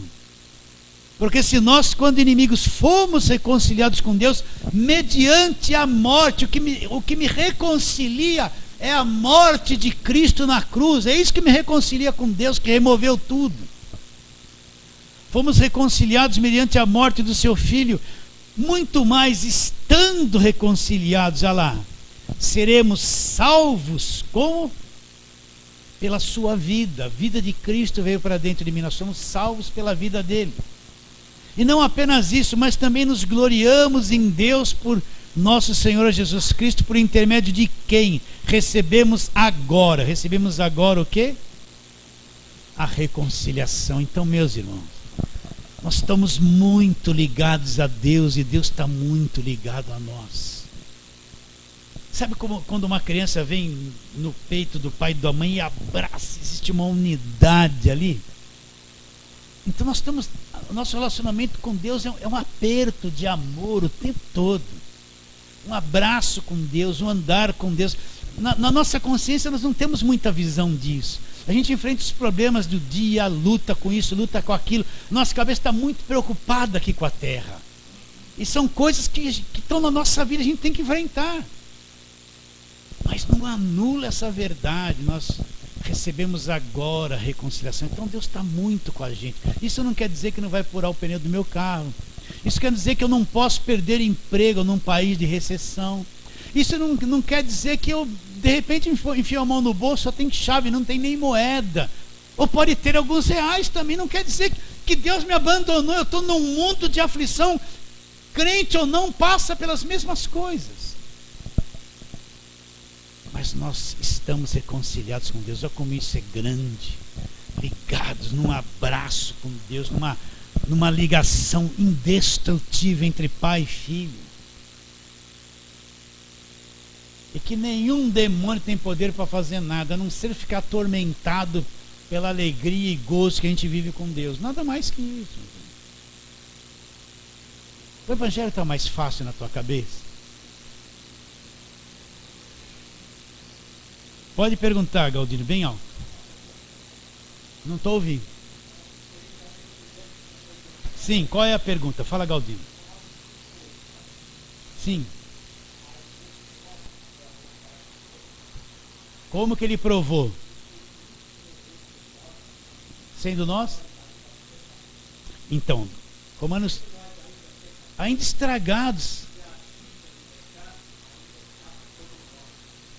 S1: Porque se nós, quando inimigos, fomos reconciliados com Deus, mediante a morte, o que me reconcilia é a morte de Cristo na cruz. É isso que me reconcilia com Deus, que removeu tudo. Fomos reconciliados mediante a morte do seu Filho. Muito mais, estando reconciliados, olha lá, seremos salvos como? Pela sua vida. A vida de Cristo veio para dentro de mim. Nós somos salvos pela vida dele. E não apenas isso, mas também nos gloriamos em Deus por nosso Senhor Jesus Cristo, por intermédio de quem recebemos agora o quê? A reconciliação. Então, meus irmãos, nós estamos muito ligados a Deus e Deus está muito ligado a nós. Sabe como quando uma criança vem no peito do pai e da mãe e abraça, existe uma unidade ali? Então o nosso relacionamento com Deus é um aperto de amor o tempo todo. Um abraço com Deus, um andar com Deus. Na nossa consciência nós não temos muita visão disso. A gente enfrenta os problemas do dia, luta com isso, luta com aquilo. Nossa cabeça está muito preocupada aqui com a terra. E são coisas que estão na nossa vida, a gente tem que enfrentar. Mas não anula essa verdade. Nós recebemos agora a reconciliação. Então Deus está muito com a gente. Isso não quer dizer que não vai furar o pneu do meu carro. Isso quer dizer que eu não posso perder emprego num país de recessão. Isso não quer dizer que eu, de repente, enfio a mão no bolso, só tem chave, não tem nem moeda. Ou pode ter alguns reais também. Não quer dizer que Deus me abandonou. Eu estou num mundo de aflição. Crente ou não, passa pelas mesmas coisas. Mas nós estamos reconciliados com Deus. Olha como isso é grande. Ligados num abraço com Deus, numa ligação indestrutível entre pai e filho. E que nenhum demônio tem poder para fazer nada, a não ser ficar atormentado pela alegria e gozo que a gente vive com Deus. Nada mais que isso. O evangelho está mais fácil na tua cabeça? Pode perguntar, Galdino, bem alto. Não estou ouvindo. Sim, qual é a pergunta? Fala, Galdino. Sim. Como que ele provou? Sendo nós? Então, romanos, ainda estragados.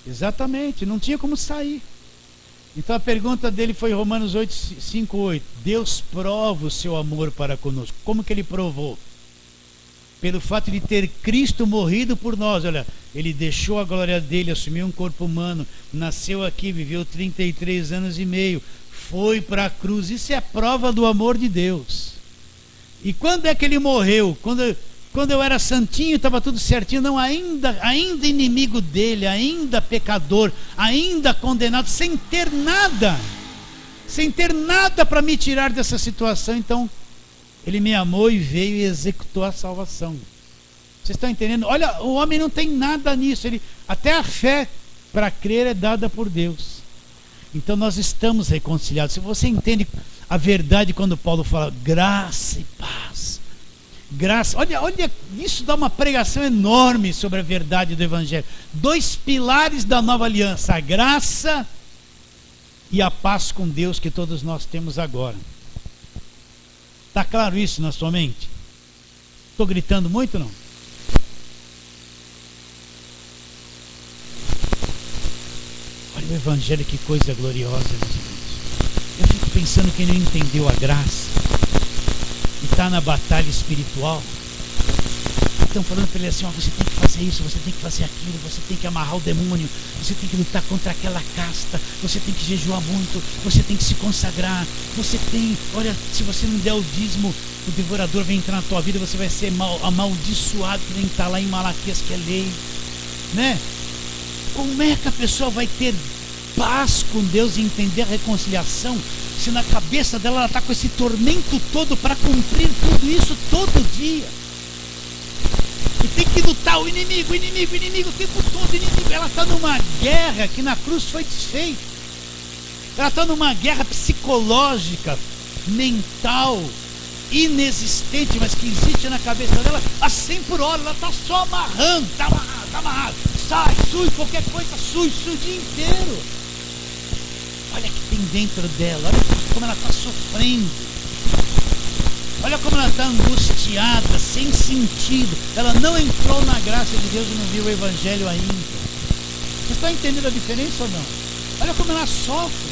S1: Exatamente, não tinha como sair. Então a pergunta dele foi Romanos 8, 5, 8. Deus prova o seu amor para conosco. Como que ele provou? Pelo fato de ter Cristo morrido por nós. Olha, ele deixou a glória dele, assumiu um corpo humano, nasceu aqui, viveu 33 anos e meio, foi para a cruz. Isso é a prova do amor de Deus. E quando é que ele morreu? Quando eu era santinho, estava tudo certinho. Não, ainda inimigo dele, ainda pecador, ainda condenado, sem ter nada para me tirar dessa situação. Então ele me amou e veio e executou a salvação. Vocês estão entendendo? Olha, o homem não tem nada nisso. Até a fé para crer é dada por Deus. Então nós estamos reconciliados. Se você entende a verdade quando Paulo fala graça e paz. Graça, olha, isso dá uma pregação enorme sobre a verdade do Evangelho. 2 pilares da nova aliança: a graça e a paz com Deus que todos nós temos agora. Está claro isso na sua mente? Estou gritando muito ou não? Olha o Evangelho, que coisa gloriosa, meus irmãos. Eu fico pensando quem não entendeu a graça e está na batalha espiritual. Estão falando para ele assim: ó, você tem que fazer isso, você tem que fazer aquilo, você tem que amarrar o demônio, você tem que lutar contra aquela casta, você tem que jejuar muito, você tem que se consagrar, você tem, olha, se você não der o dízimo, o devorador vai entrar na tua vida, você vai ser amaldiçoado, que nem está lá em Malaquias, que é lei, né? Como é que a pessoa vai ter paz com Deus e entender a reconciliação, se na cabeça dela ela está com esse tormento todo para cumprir tudo isso todo dia? E tem que lutar o inimigo o tempo todo, inimigo. Ela está numa guerra que na cruz foi desfeita. Ela está numa guerra psicológica, mental, inexistente, mas que existe na cabeça dela a 100 por hora. Ela está só amarrando, está amarrado. Sai, sui, qualquer coisa, sui o dia inteiro. Olha o que tem dentro dela, olha como ela está sofrendo. Olha como ela está angustiada, sem sentido. Ela não entrou na graça de Deus e não viu o Evangelho ainda. Você está entendendo a diferença ou não? Olha como ela sofre,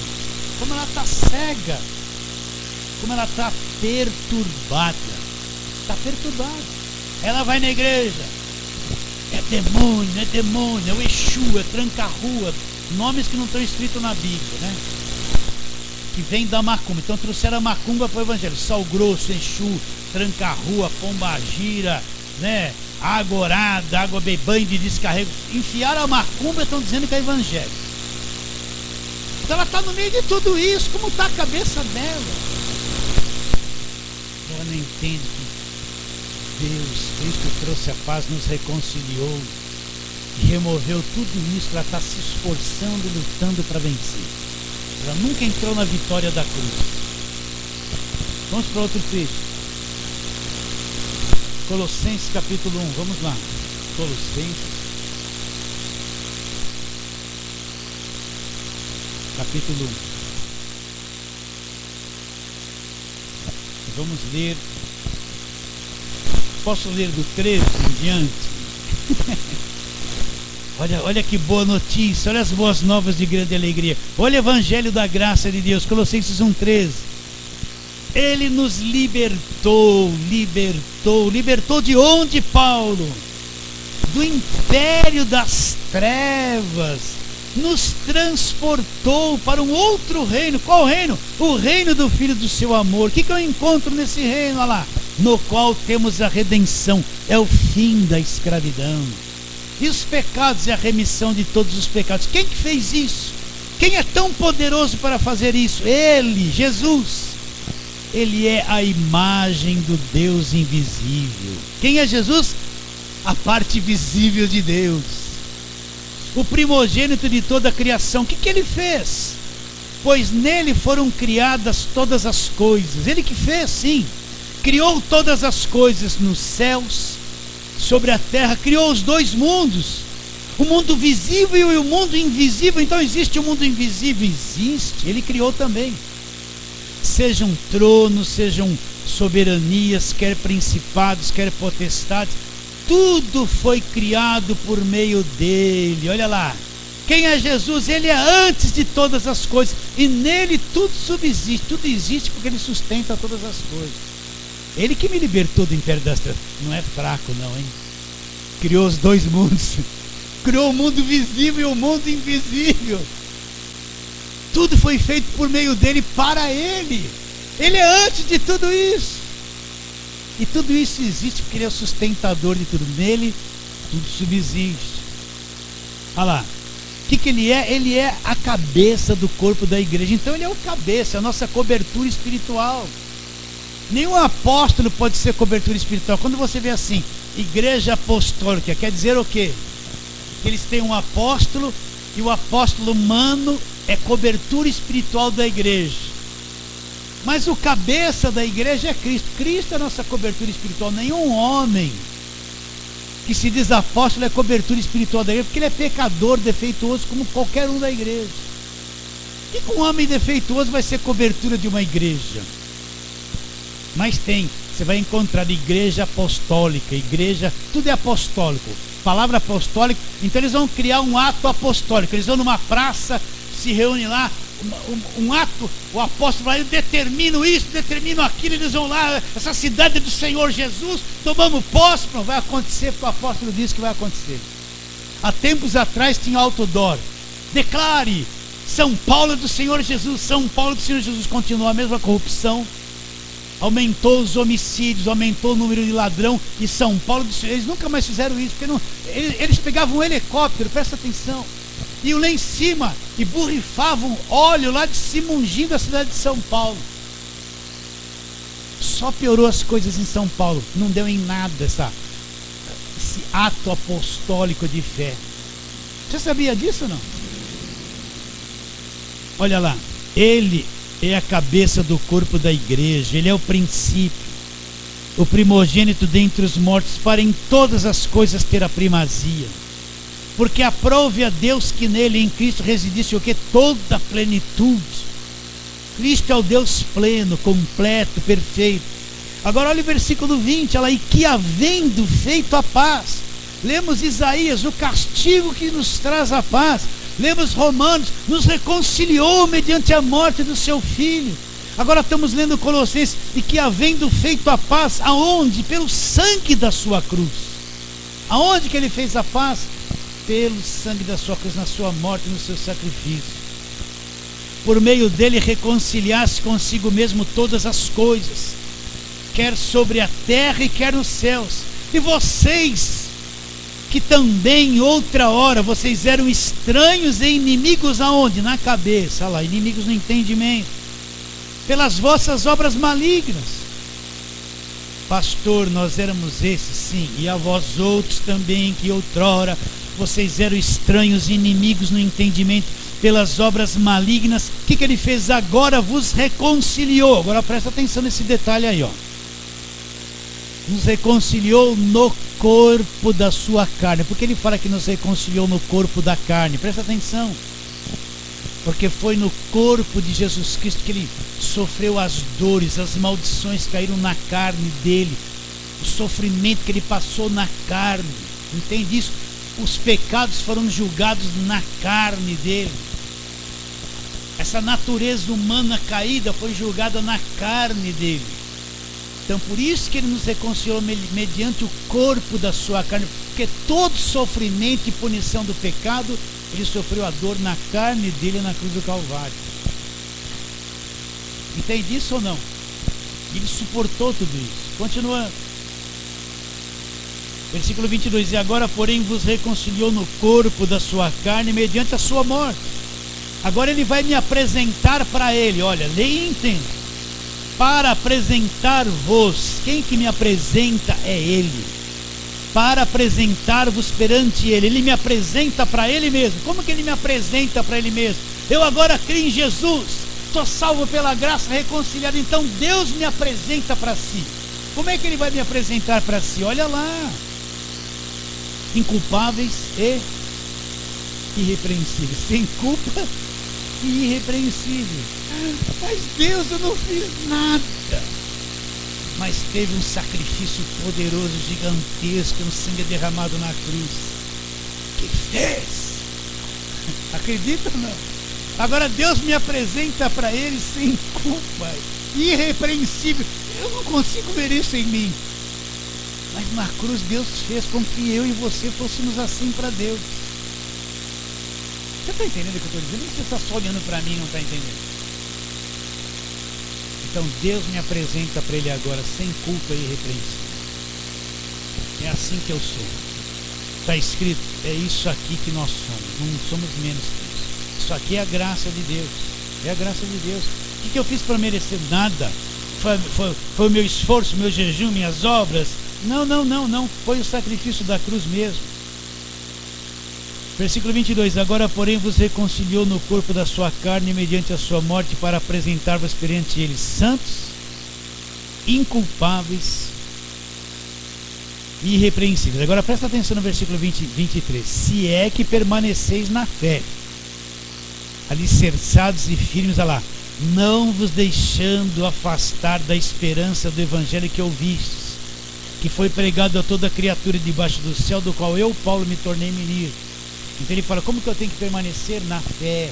S1: como ela está cega, como ela está perturbada. Está perturbada. Ela vai na igreja. É demônio, é o Exu, é tranca-rua. Nomes que não estão escritos na Bíblia, né? Que vem da macumba. Então trouxeram a macumba para o Evangelho. Sal grosso, Exu, tranca-rua, pombagira, né? Agorada, água banho de descarrego. Enfiaram a macumba e estão dizendo que é Evangelho. Então ela está no meio de tudo isso. Como está a cabeça dela? Ela não entende que Deus, Cristo trouxe a paz, nos reconciliou e removeu tudo isso. Ela está se esforçando, lutando para vencer. Ela nunca entrou na vitória da cruz. Vamos para outro texto. Colossenses capítulo 1, vamos lá. Colossenses capítulo 1. Vamos ler. Posso ler do 13 em diante? Olha que boa notícia, olha as boas novas de grande alegria. Olha o evangelho da graça de Deus, Colossenses 1,13. Ele nos libertou de onde, Paulo? Do império das trevas, nos transportou para um outro reino. Qual reino? O reino do Filho do seu amor. O que eu encontro nesse reino? Olha lá, no qual temos a redenção, é o fim da escravidão. E os pecados é a remissão de todos os pecados. Quem que fez isso? Quem é tão poderoso para fazer isso? Ele, Jesus. Ele é a imagem do Deus invisível. Quem é Jesus? A parte visível de Deus. O primogênito de toda a criação. O que ele fez? Pois nele foram criadas todas as coisas. Ele que fez, sim. Criou todas as coisas nos céus, sobre a terra. Criou os dois mundos. O mundo visível e o mundo invisível. Então existe o mundo invisível? Existe. Ele criou também. Sejam tronos, sejam soberanias, quer principados, quer potestades, tudo foi criado por meio dele. Olha lá, quem é Jesus? Ele é antes de todas as coisas, e nele tudo subsiste, tudo existe porque ele sustenta todas as coisas. Ele que me libertou do império das trevas. Não é fraco não, hein? Criou os dois mundos, criou o mundo visível e o mundo invisível. Tudo foi feito por meio dele, para ele. Ele é antes de tudo isso. E tudo isso existe porque ele é o sustentador de tudo. Nele, tudo subsiste. Olha lá. O que ele é? Ele é a cabeça do corpo da igreja. Então ele é o cabeça, a nossa cobertura espiritual. Nenhum apóstolo pode ser cobertura espiritual. Quando você vê assim, igreja apostólica, quer dizer o quê? Eles têm um apóstolo, e o apóstolo humano é cobertura espiritual da igreja. Mas o cabeça da igreja é Cristo. Cristo é a nossa cobertura espiritual. Nenhum homem que se diz apóstolo é cobertura espiritual da igreja, porque ele é pecador, defeituoso, como qualquer um da igreja. E que um homem defeituoso vai ser cobertura de uma igreja? Mas tem, você vai encontrar igreja apostólica, igreja, tudo é apostólico. Palavra apostólica, então eles vão criar um ato apostólico. Eles vão numa praça, se reúnem lá, um ato, o apóstolo vai, eu determino isso, determino aquilo, eles vão lá, essa cidade é do Senhor Jesus, tomamos posse, não vai acontecer, porque o apóstolo disse que vai acontecer. Há tempos atrás tinha outdoor, declare, São Paulo é do Senhor Jesus, São Paulo é do Senhor Jesus. Continua a mesma corrupção, aumentou os homicídios, aumentou o número de ladrão, e São Paulo do Senhor, eles nunca mais fizeram isso, porque não, eles pegavam um helicóptero, presta atenção, iam lá em cima e borrifavam óleo lá de cima, ungindo a cidade de São Paulo. Só piorou as coisas em São Paulo, não deu em nada esse ato apostólico de fé. Você sabia disso ou não? Olha lá, ele é a cabeça do corpo da igreja, ele é o princípio, o primogênito dentre os mortos, para em todas as coisas ter a primazia. Porque aprove a Deus que nele, em Cristo, residisse o que? Toda a plenitude. Cristo é o Deus pleno, completo, perfeito. Agora olha o versículo 20, olha lá, e que havendo feito a paz, lemos Isaías, o castigo que nos traz a paz, lemos Romanos, nos reconciliou mediante a morte do seu Filho. Agora estamos lendo Colossenses, e que havendo feito a paz, aonde? Pelo sangue da sua cruz. Aonde que ele fez a paz? Pelo sangue da sua cruz, na sua morte, no seu sacrifício. Por meio dele reconciliasse consigo mesmo todas as coisas, quer sobre a terra e quer nos céus. E vocês, que também outra hora, vocês eram estranhos e inimigos aonde? Na cabeça, olha lá, inimigos no entendimento, pelas vossas obras malignas. pastor, nós éramos esses, sim, e a vós outros também, que outrora vocês eram estranhos e inimigos no entendimento pelas obras malignas. O que ele fez agora? Vos reconciliou. Agora presta atenção nesse detalhe aí, ó. Nos reconciliou no corpo da sua carne. Por que ele fala que nos reconciliou no corpo da carne? Presta atenção. Porque foi no corpo de Jesus Cristo que ele sofreu as dores, as maldições caíram na carne dele, o sofrimento que ele passou na carne. Entende isso? Os pecados foram julgados na carne dele. Essa natureza humana caída foi julgada na carne dele. Então por isso que ele nos reconciliou mediante o corpo da sua carne, porque todo sofrimento e punição do pecado, ele sofreu a dor na carne dele na cruz do Calvário. Entende isso ou não? Ele suportou tudo isso. Continuando. Versículo 22. E agora, porém, vos reconciliou no corpo da sua carne mediante a sua morte. Agora ele vai me apresentar para ele. Olha, leia e entenda. Para apresentar-vos. Quem que me apresenta é ele. Para apresentar-vos perante ele. Ele me apresenta para ele mesmo. Como que ele me apresenta para ele mesmo? Eu agora creio em Jesus, estou salvo pela graça, reconciliado. Então Deus me apresenta para si. Como é que ele vai me apresentar para si? Olha lá. Inculpáveis e irrepreensíveis. Sem culpa e irrepreensíveis. Mas Deus, eu não fiz nada. Mas teve um sacrifício poderoso, gigantesco, um sangue derramado na cruz. Que fez? Acredita ou não? Agora Deus me apresenta para ele sem culpa, irrepreensível. Eu não consigo ver isso em mim. Mas na cruz Deus fez com que eu e você fôssemos assim para Deus. Você está entendendo o que eu estou dizendo? Ou você está só olhando para mim e não está entendendo? Então Deus me apresenta para ele agora sem culpa e irrepreensível. É assim que eu sou. Está escrito, é isso aqui que nós somos. Não somos menos que isso. Isso aqui é a graça de Deus. É a graça de Deus. O que eu fiz para merecer? Nada. Foi o meu esforço, meu jejum, minhas obras. Não. Foi o sacrifício da cruz mesmo. Versículo 22. Agora, porém, vos reconciliou no corpo da sua carne mediante a sua morte para apresentar-vos perante ele santos, inculpáveis e irrepreensíveis. Agora presta atenção no versículo 23. Se é que permaneceis na fé, alicerçados e firmes, olha lá, não vos deixando afastar da esperança do evangelho que ouvistes, que foi pregado a toda criatura debaixo do céu, do qual eu, Paulo, me tornei ministro. Então ele fala, como que eu tenho que permanecer na fé?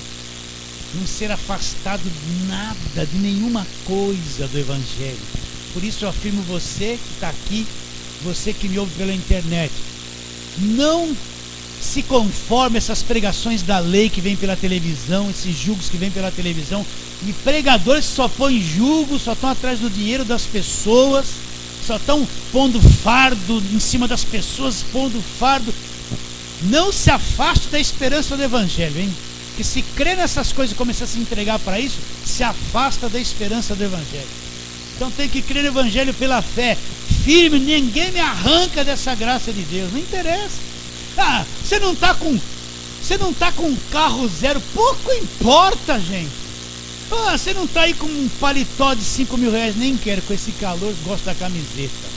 S1: Não ser afastado de nada, de nenhuma coisa do evangelho. Por isso eu afirmo, você que está aqui, você que me ouve pela internet, não se conforme a essas pregações da lei que vem pela televisão, esses julgos que vêm pela televisão, e pregadores que só põem julgo, só estão atrás do dinheiro das pessoas, só estão pondo fardo em cima das pessoas, pondo fardo. Não se afaste da esperança do evangelho, hein? Que se crê nessas coisas e começar a se entregar para isso, se afasta da esperança do evangelho. Então tem que crer no evangelho pela fé, firme. Ninguém me arranca dessa graça de Deus, não interessa. Ah, você não está com um carro zero, pouco importa, gente. Ah, você não está aí com um paletó de 5 mil reais, nem quero, com esse calor, gosto da camiseta.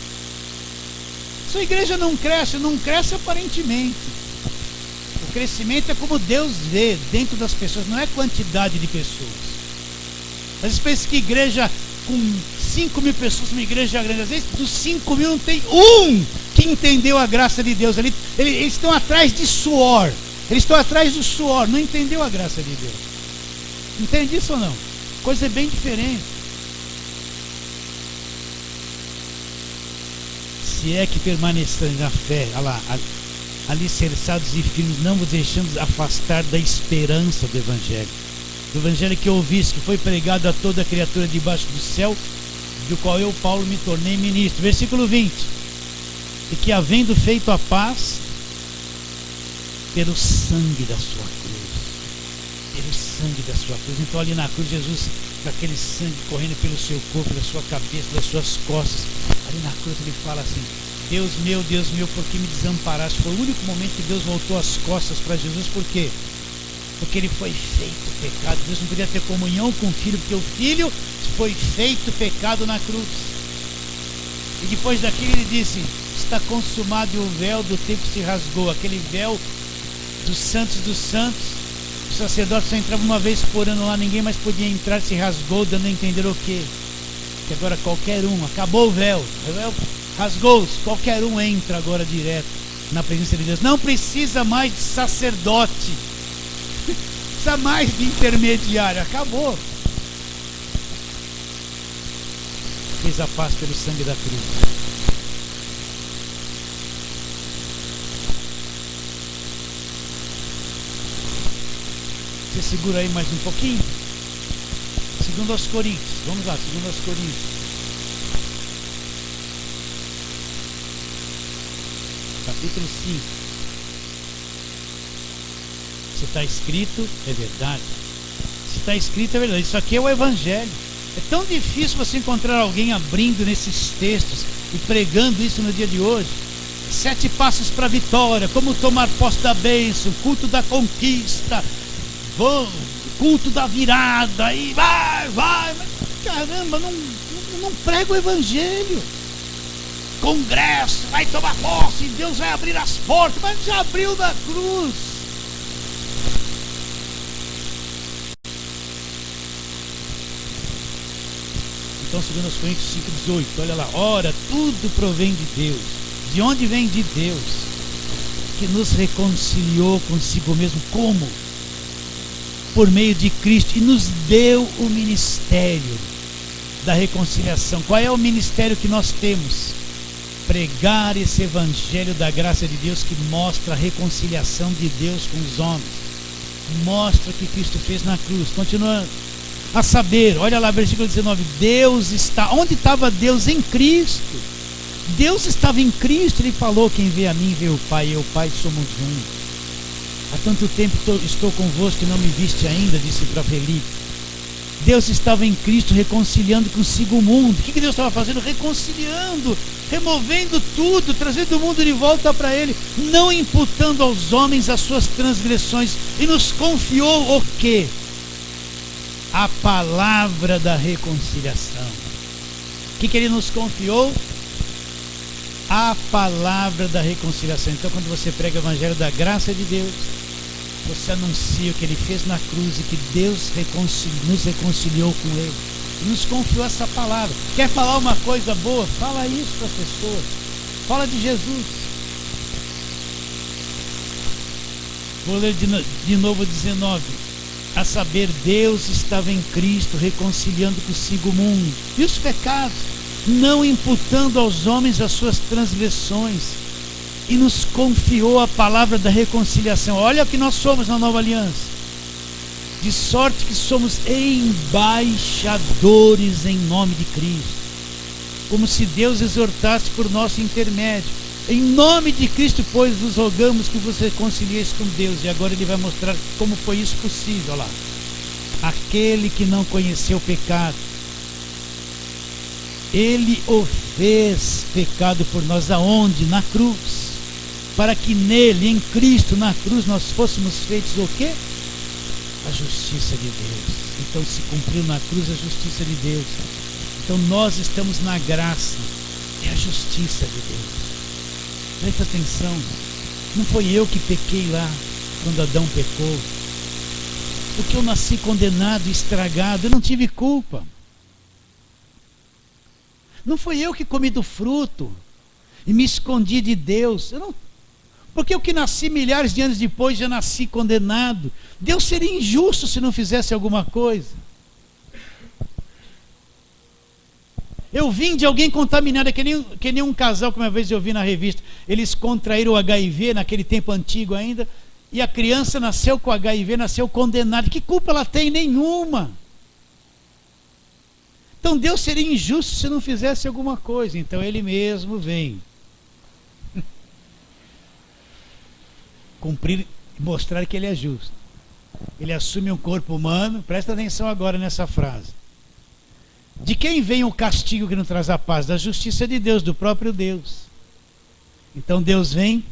S1: Sua igreja não cresce aparentemente. O crescimento é como Deus vê dentro das pessoas, não é quantidade de pessoas. Às vezes pensa que igreja com 5 mil pessoas, uma igreja grande, às vezes dos 5 mil não tem um que entendeu a graça de Deus. Eles estão atrás de suor, eles estão atrás do suor, não entendeu a graça de Deus. Entende isso ou não? Coisa bem diferente. Se é que permaneceis na fé, olha lá, alicerçados e firmes, não vos deixamos afastar da esperança do evangelho que ouviste, que foi pregado a toda criatura debaixo do céu, do qual eu, Paulo, me tornei ministro. Versículo 20. E que, havendo feito a paz pelo sangue da sua cruz, então ali na cruz Jesus com aquele sangue correndo pelo seu corpo, da sua cabeça, das suas costas. Ali na cruz ele fala assim: Deus meu, por que me desamparaste? Foi o único momento que Deus voltou as costas para Jesus. Por quê? Porque ele foi feito pecado. Deus não podia ter comunhão com o Filho, porque o Filho foi feito pecado na cruz. E depois daquilo ele disse: está consumado, e o véu do templo se rasgou. Aquele véu dos santos. O sacerdote só entrava uma vez por ano lá, ninguém mais podia entrar, se rasgou, dando a entender o quê? Que agora qualquer um, acabou o véu rasgou-se, qualquer um entra agora direto na presença de Deus. Não precisa mais de sacerdote, precisa mais de intermediário, acabou. Fez a paz pelo sangue da cruz. Você segura aí mais um pouquinho. 2 Coríntios, vamos lá, 2 Coríntios. Capítulo 5. Se está escrito, é verdade. Se está escrito, é verdade. Isso aqui é o Evangelho. É tão difícil você encontrar alguém abrindo nesses textos e pregando isso no dia de hoje. 7 passos para a vitória, como tomar posse da bênção, culto da conquista, culto da virada, e vai, mas caramba, não prega o Evangelho. Congresso, vai tomar posse, Deus vai abrir as portas, mas já abriu na cruz. Então 2 Coríntios 5,18, olha lá: ora, tudo provém de Deus. De onde vem? De Deus, que nos reconciliou consigo mesmo. Como? Por meio de Cristo, e nos deu o ministério da reconciliação. Qual é o ministério que nós temos? Pregar esse Evangelho da graça de Deus, que mostra a reconciliação de Deus com os homens, mostra o que Cristo fez na cruz. Continuando, a saber, olha lá, versículo 19: Deus está, onde estava Deus? Em Cristo. Deus estava em Cristo. Ele falou: quem vê a mim vê o Pai, eu e o Pai somos um. Há tanto tempo estou convosco que não me viste ainda, disse para Felipe. Deus estava em Cristo reconciliando consigo o mundo. O que Deus estava fazendo? Reconciliando, removendo tudo, trazendo o mundo de volta para Ele, não imputando aos homens as suas transgressões, e nos confiou o quê? A palavra da reconciliação. O que Ele nos confiou? A palavra da reconciliação. Então, quando você prega o Evangelho da graça de Deus, você anuncia o que Ele fez na cruz e que Deus nos reconciliou com Ele. E nos confiou essa palavra. Quer falar uma coisa boa? Fala isso para as pessoas. Fala de Jesus. Vou ler de novo 19. A saber, Deus estava em Cristo reconciliando consigo o mundo e os pecados, não imputando aos homens as suas transgressões, e nos confiou a palavra da reconciliação. Olha o que nós somos na nova aliança. De sorte que somos embaixadores em nome de Cristo, como se Deus exortasse por nosso intermédio. Em nome de Cristo, pois, vos rogamos que vos reconcilieis com Deus. E agora ele vai mostrar como foi isso possível. Olha lá. Aquele que não conheceu o pecado, Ele o fez pecado por nós. Aonde? Na cruz. Para que nele, em Cristo, na cruz, nós fôssemos feitos o quê? A justiça de Deus. Então se cumpriu na cruz a justiça de Deus. Então nós estamos na graça. É a justiça de Deus. Presta atenção. Não foi eu que pequei lá quando Adão pecou. Porque eu nasci condenado e estragado. Eu não tive culpa. Não foi eu que comi do fruto e me escondi de Deus. Porque eu que nasci milhares de anos depois já nasci condenado. Deus seria injusto se não fizesse alguma coisa. Eu vim de alguém contaminado, que nem um casal que uma vez eu vi na revista. Eles contraíram o HIV naquele tempo antigo ainda, e a criança nasceu com HIV, nasceu condenada. Que culpa ela tem? Nenhuma. Então Deus seria injusto se não fizesse alguma coisa. Então Ele mesmo vem cumprir, mostrar que Ele é justo. Ele assume um corpo humano. Presta atenção agora nessa frase. De quem vem o castigo que não traz a paz? Da justiça de Deus, do próprio Deus. Então Deus vem,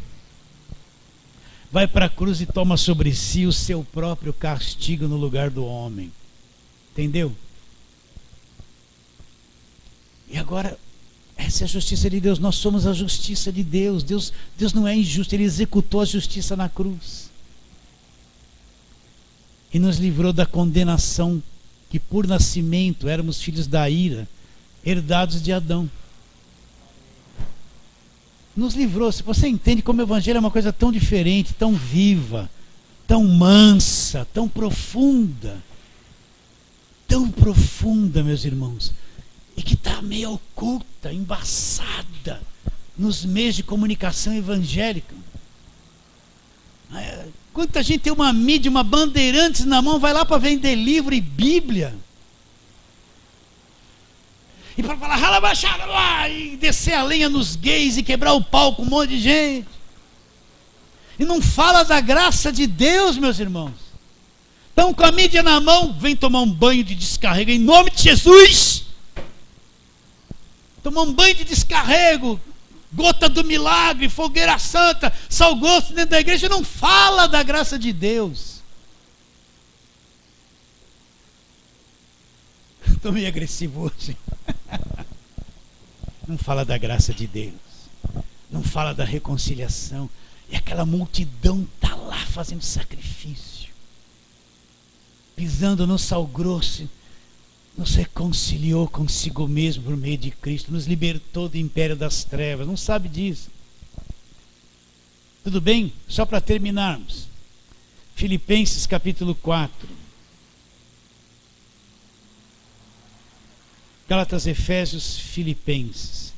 S1: vai para a cruz e toma sobre si o seu próprio castigo no lugar do homem. Entendeu? E agora, essa é a justiça de Deus. Nós somos a justiça de Deus. Deus não é injusto, Ele executou a justiça na cruz. E nos livrou da condenação, que por nascimento éramos filhos da ira, herdados de Adão. Nos livrou. Se você entende como o Evangelho é uma coisa tão diferente, tão viva, tão mansa, tão profunda, meus irmãos, e que está meio oculta, embaçada nos meios de comunicação evangélica. Quanta gente tem uma mídia, uma Bandeirantes na mão, vai lá para vender livro e Bíblia. E para falar, rala baixada lá, e descer a lenha nos gays e quebrar o pau com um monte de gente. E não fala da graça de Deus, meus irmãos. Então, com a mídia na mão, vem tomar um banho de descarrego em nome de Jesus. Tomar um banho de descarrego, gota do milagre, fogueira santa, sal grosso dentro da igreja, não fala da graça de Deus. Estou meio agressivo hoje. Não fala da graça de Deus, não fala da reconciliação. E aquela multidão está lá fazendo sacrifício, pisando no sal grosso, nos reconciliou consigo mesmo por meio de Cristo, nos libertou do império das trevas. Não sabe disso? Tudo bem? Só para terminarmos, Filipenses capítulo 4, Gálatas, Efésios, Filipenses.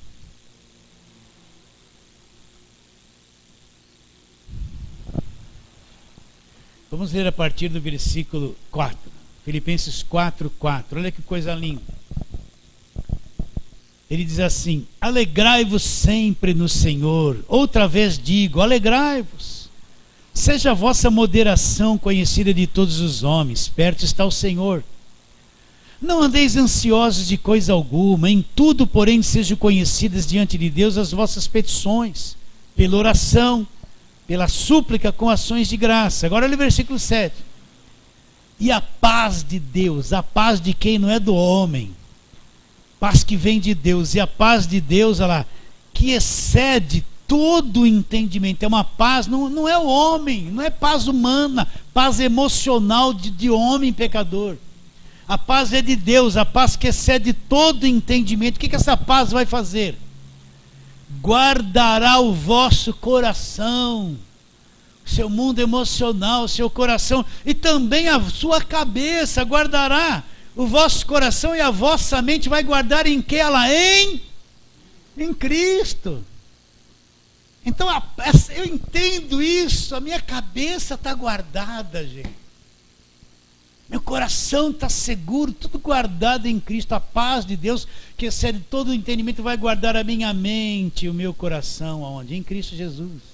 S1: Vamos ler a partir do versículo 4. Filipenses 4:4. Olha que coisa linda. Ele diz assim: alegrai-vos sempre no Senhor. Outra vez digo, alegrai-vos. Seja a vossa moderação conhecida de todos os homens. Perto está o Senhor. Não andeis ansiosos de coisa alguma. Em tudo, porém, sejam conhecidas diante de Deus as vossas petições, pela oração, pela súplica com ações de graça. Agora olha o versículo 7. E a paz de Deus, a paz de quem não é do homem, paz que vem de Deus, e a paz de Deus, olha lá, que excede todo o entendimento. É uma paz, não é o homem, não é paz humana, paz emocional de homem pecador. A paz é de Deus, a paz que excede todo o entendimento. O que essa paz vai fazer? Guardará o vosso coração, seu mundo emocional, seu coração, e também a sua cabeça. Guardará o vosso coração e a vossa mente. Vai guardar em que ela? Em Cristo. Então eu entendo isso. A minha cabeça está guardada, gente. Meu coração está seguro, tudo guardado em Cristo. A paz de Deus, que excede todo o entendimento, vai guardar a minha mente e o meu coração. Aonde? Em Cristo Jesus.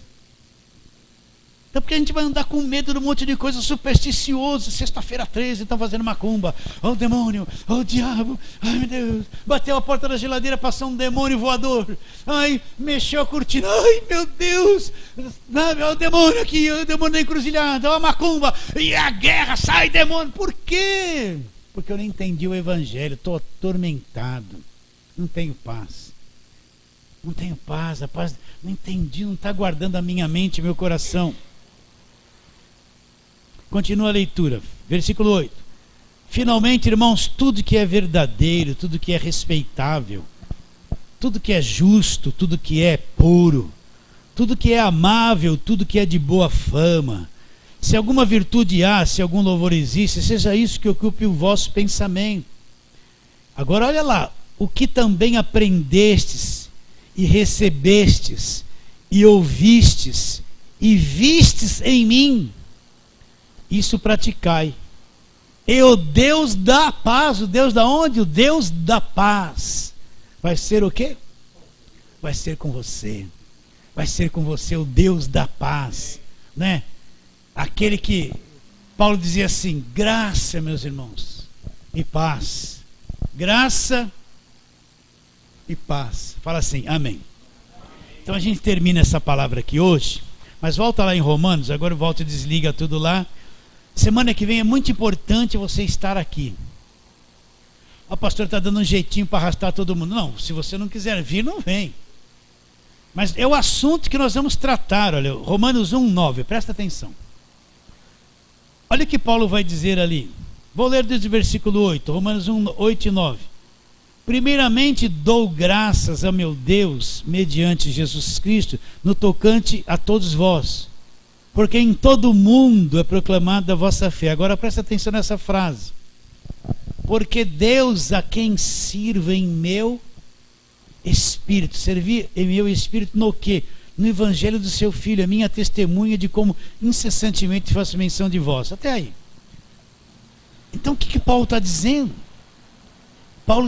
S1: Então, porque a gente vai andar com medo de um monte de coisa supersticioso. Sexta-feira 13, estão fazendo macumba. Ó o demônio, ó o diabo. Ai, meu Deus. Bateu a porta da geladeira, passou um demônio voador. Ai, mexeu a cortina. Ai, meu Deus. Ó o demônio aqui, ó o demônio da encruzilhada, ó a macumba. E a guerra, sai demônio. Por quê? Porque eu não entendi o evangelho. Estou atormentado. Não tenho paz. Não tenho paz. A paz não entendi, não está guardando a minha mente e meu coração. Continua a leitura, versículo 8. Finalmente, irmãos, tudo que é verdadeiro, tudo que é respeitável, tudo que é justo, tudo que é puro, tudo que é amável, tudo que é de boa fama, se alguma virtude há, se algum louvor existe, seja isso que ocupe o vosso pensamento. Agora olha lá, o que também aprendestes e recebestes e ouvistes e vistes em mim, isso praticai. E o Deus da paz, o Deus da onde? O Deus da paz vai ser o quê? Vai ser com você. Vai ser com você o Deus da paz, né? Aquele que Paulo dizia assim: graça, meus irmãos, e paz graça e paz. Fala assim, amém. Então a gente termina essa palavra aqui hoje, mas volta lá em Romanos, agora volta e desliga tudo lá. Semana que vem é muito importante você estar aqui. O pastor está dando um jeitinho para arrastar todo mundo. Não, se você não quiser vir, não vem. Mas é o assunto que nós vamos tratar, olha, Romanos 1:9, presta atenção. Olha o que Paulo vai dizer ali. Vou ler desde o versículo 8, Romanos 1:8 e 9. Primeiramente dou graças a meu Deus, mediante Jesus Cristo, no tocante a todos vós, porque em todo o mundo é proclamada a vossa fé. Agora presta atenção nessa frase. Porque Deus a quem sirvo em meu espírito, servir em meu espírito no quê? No evangelho do seu filho, a minha testemunha de como incessantemente faço menção de vós. Até aí. Então o que Paulo está dizendo? Paulo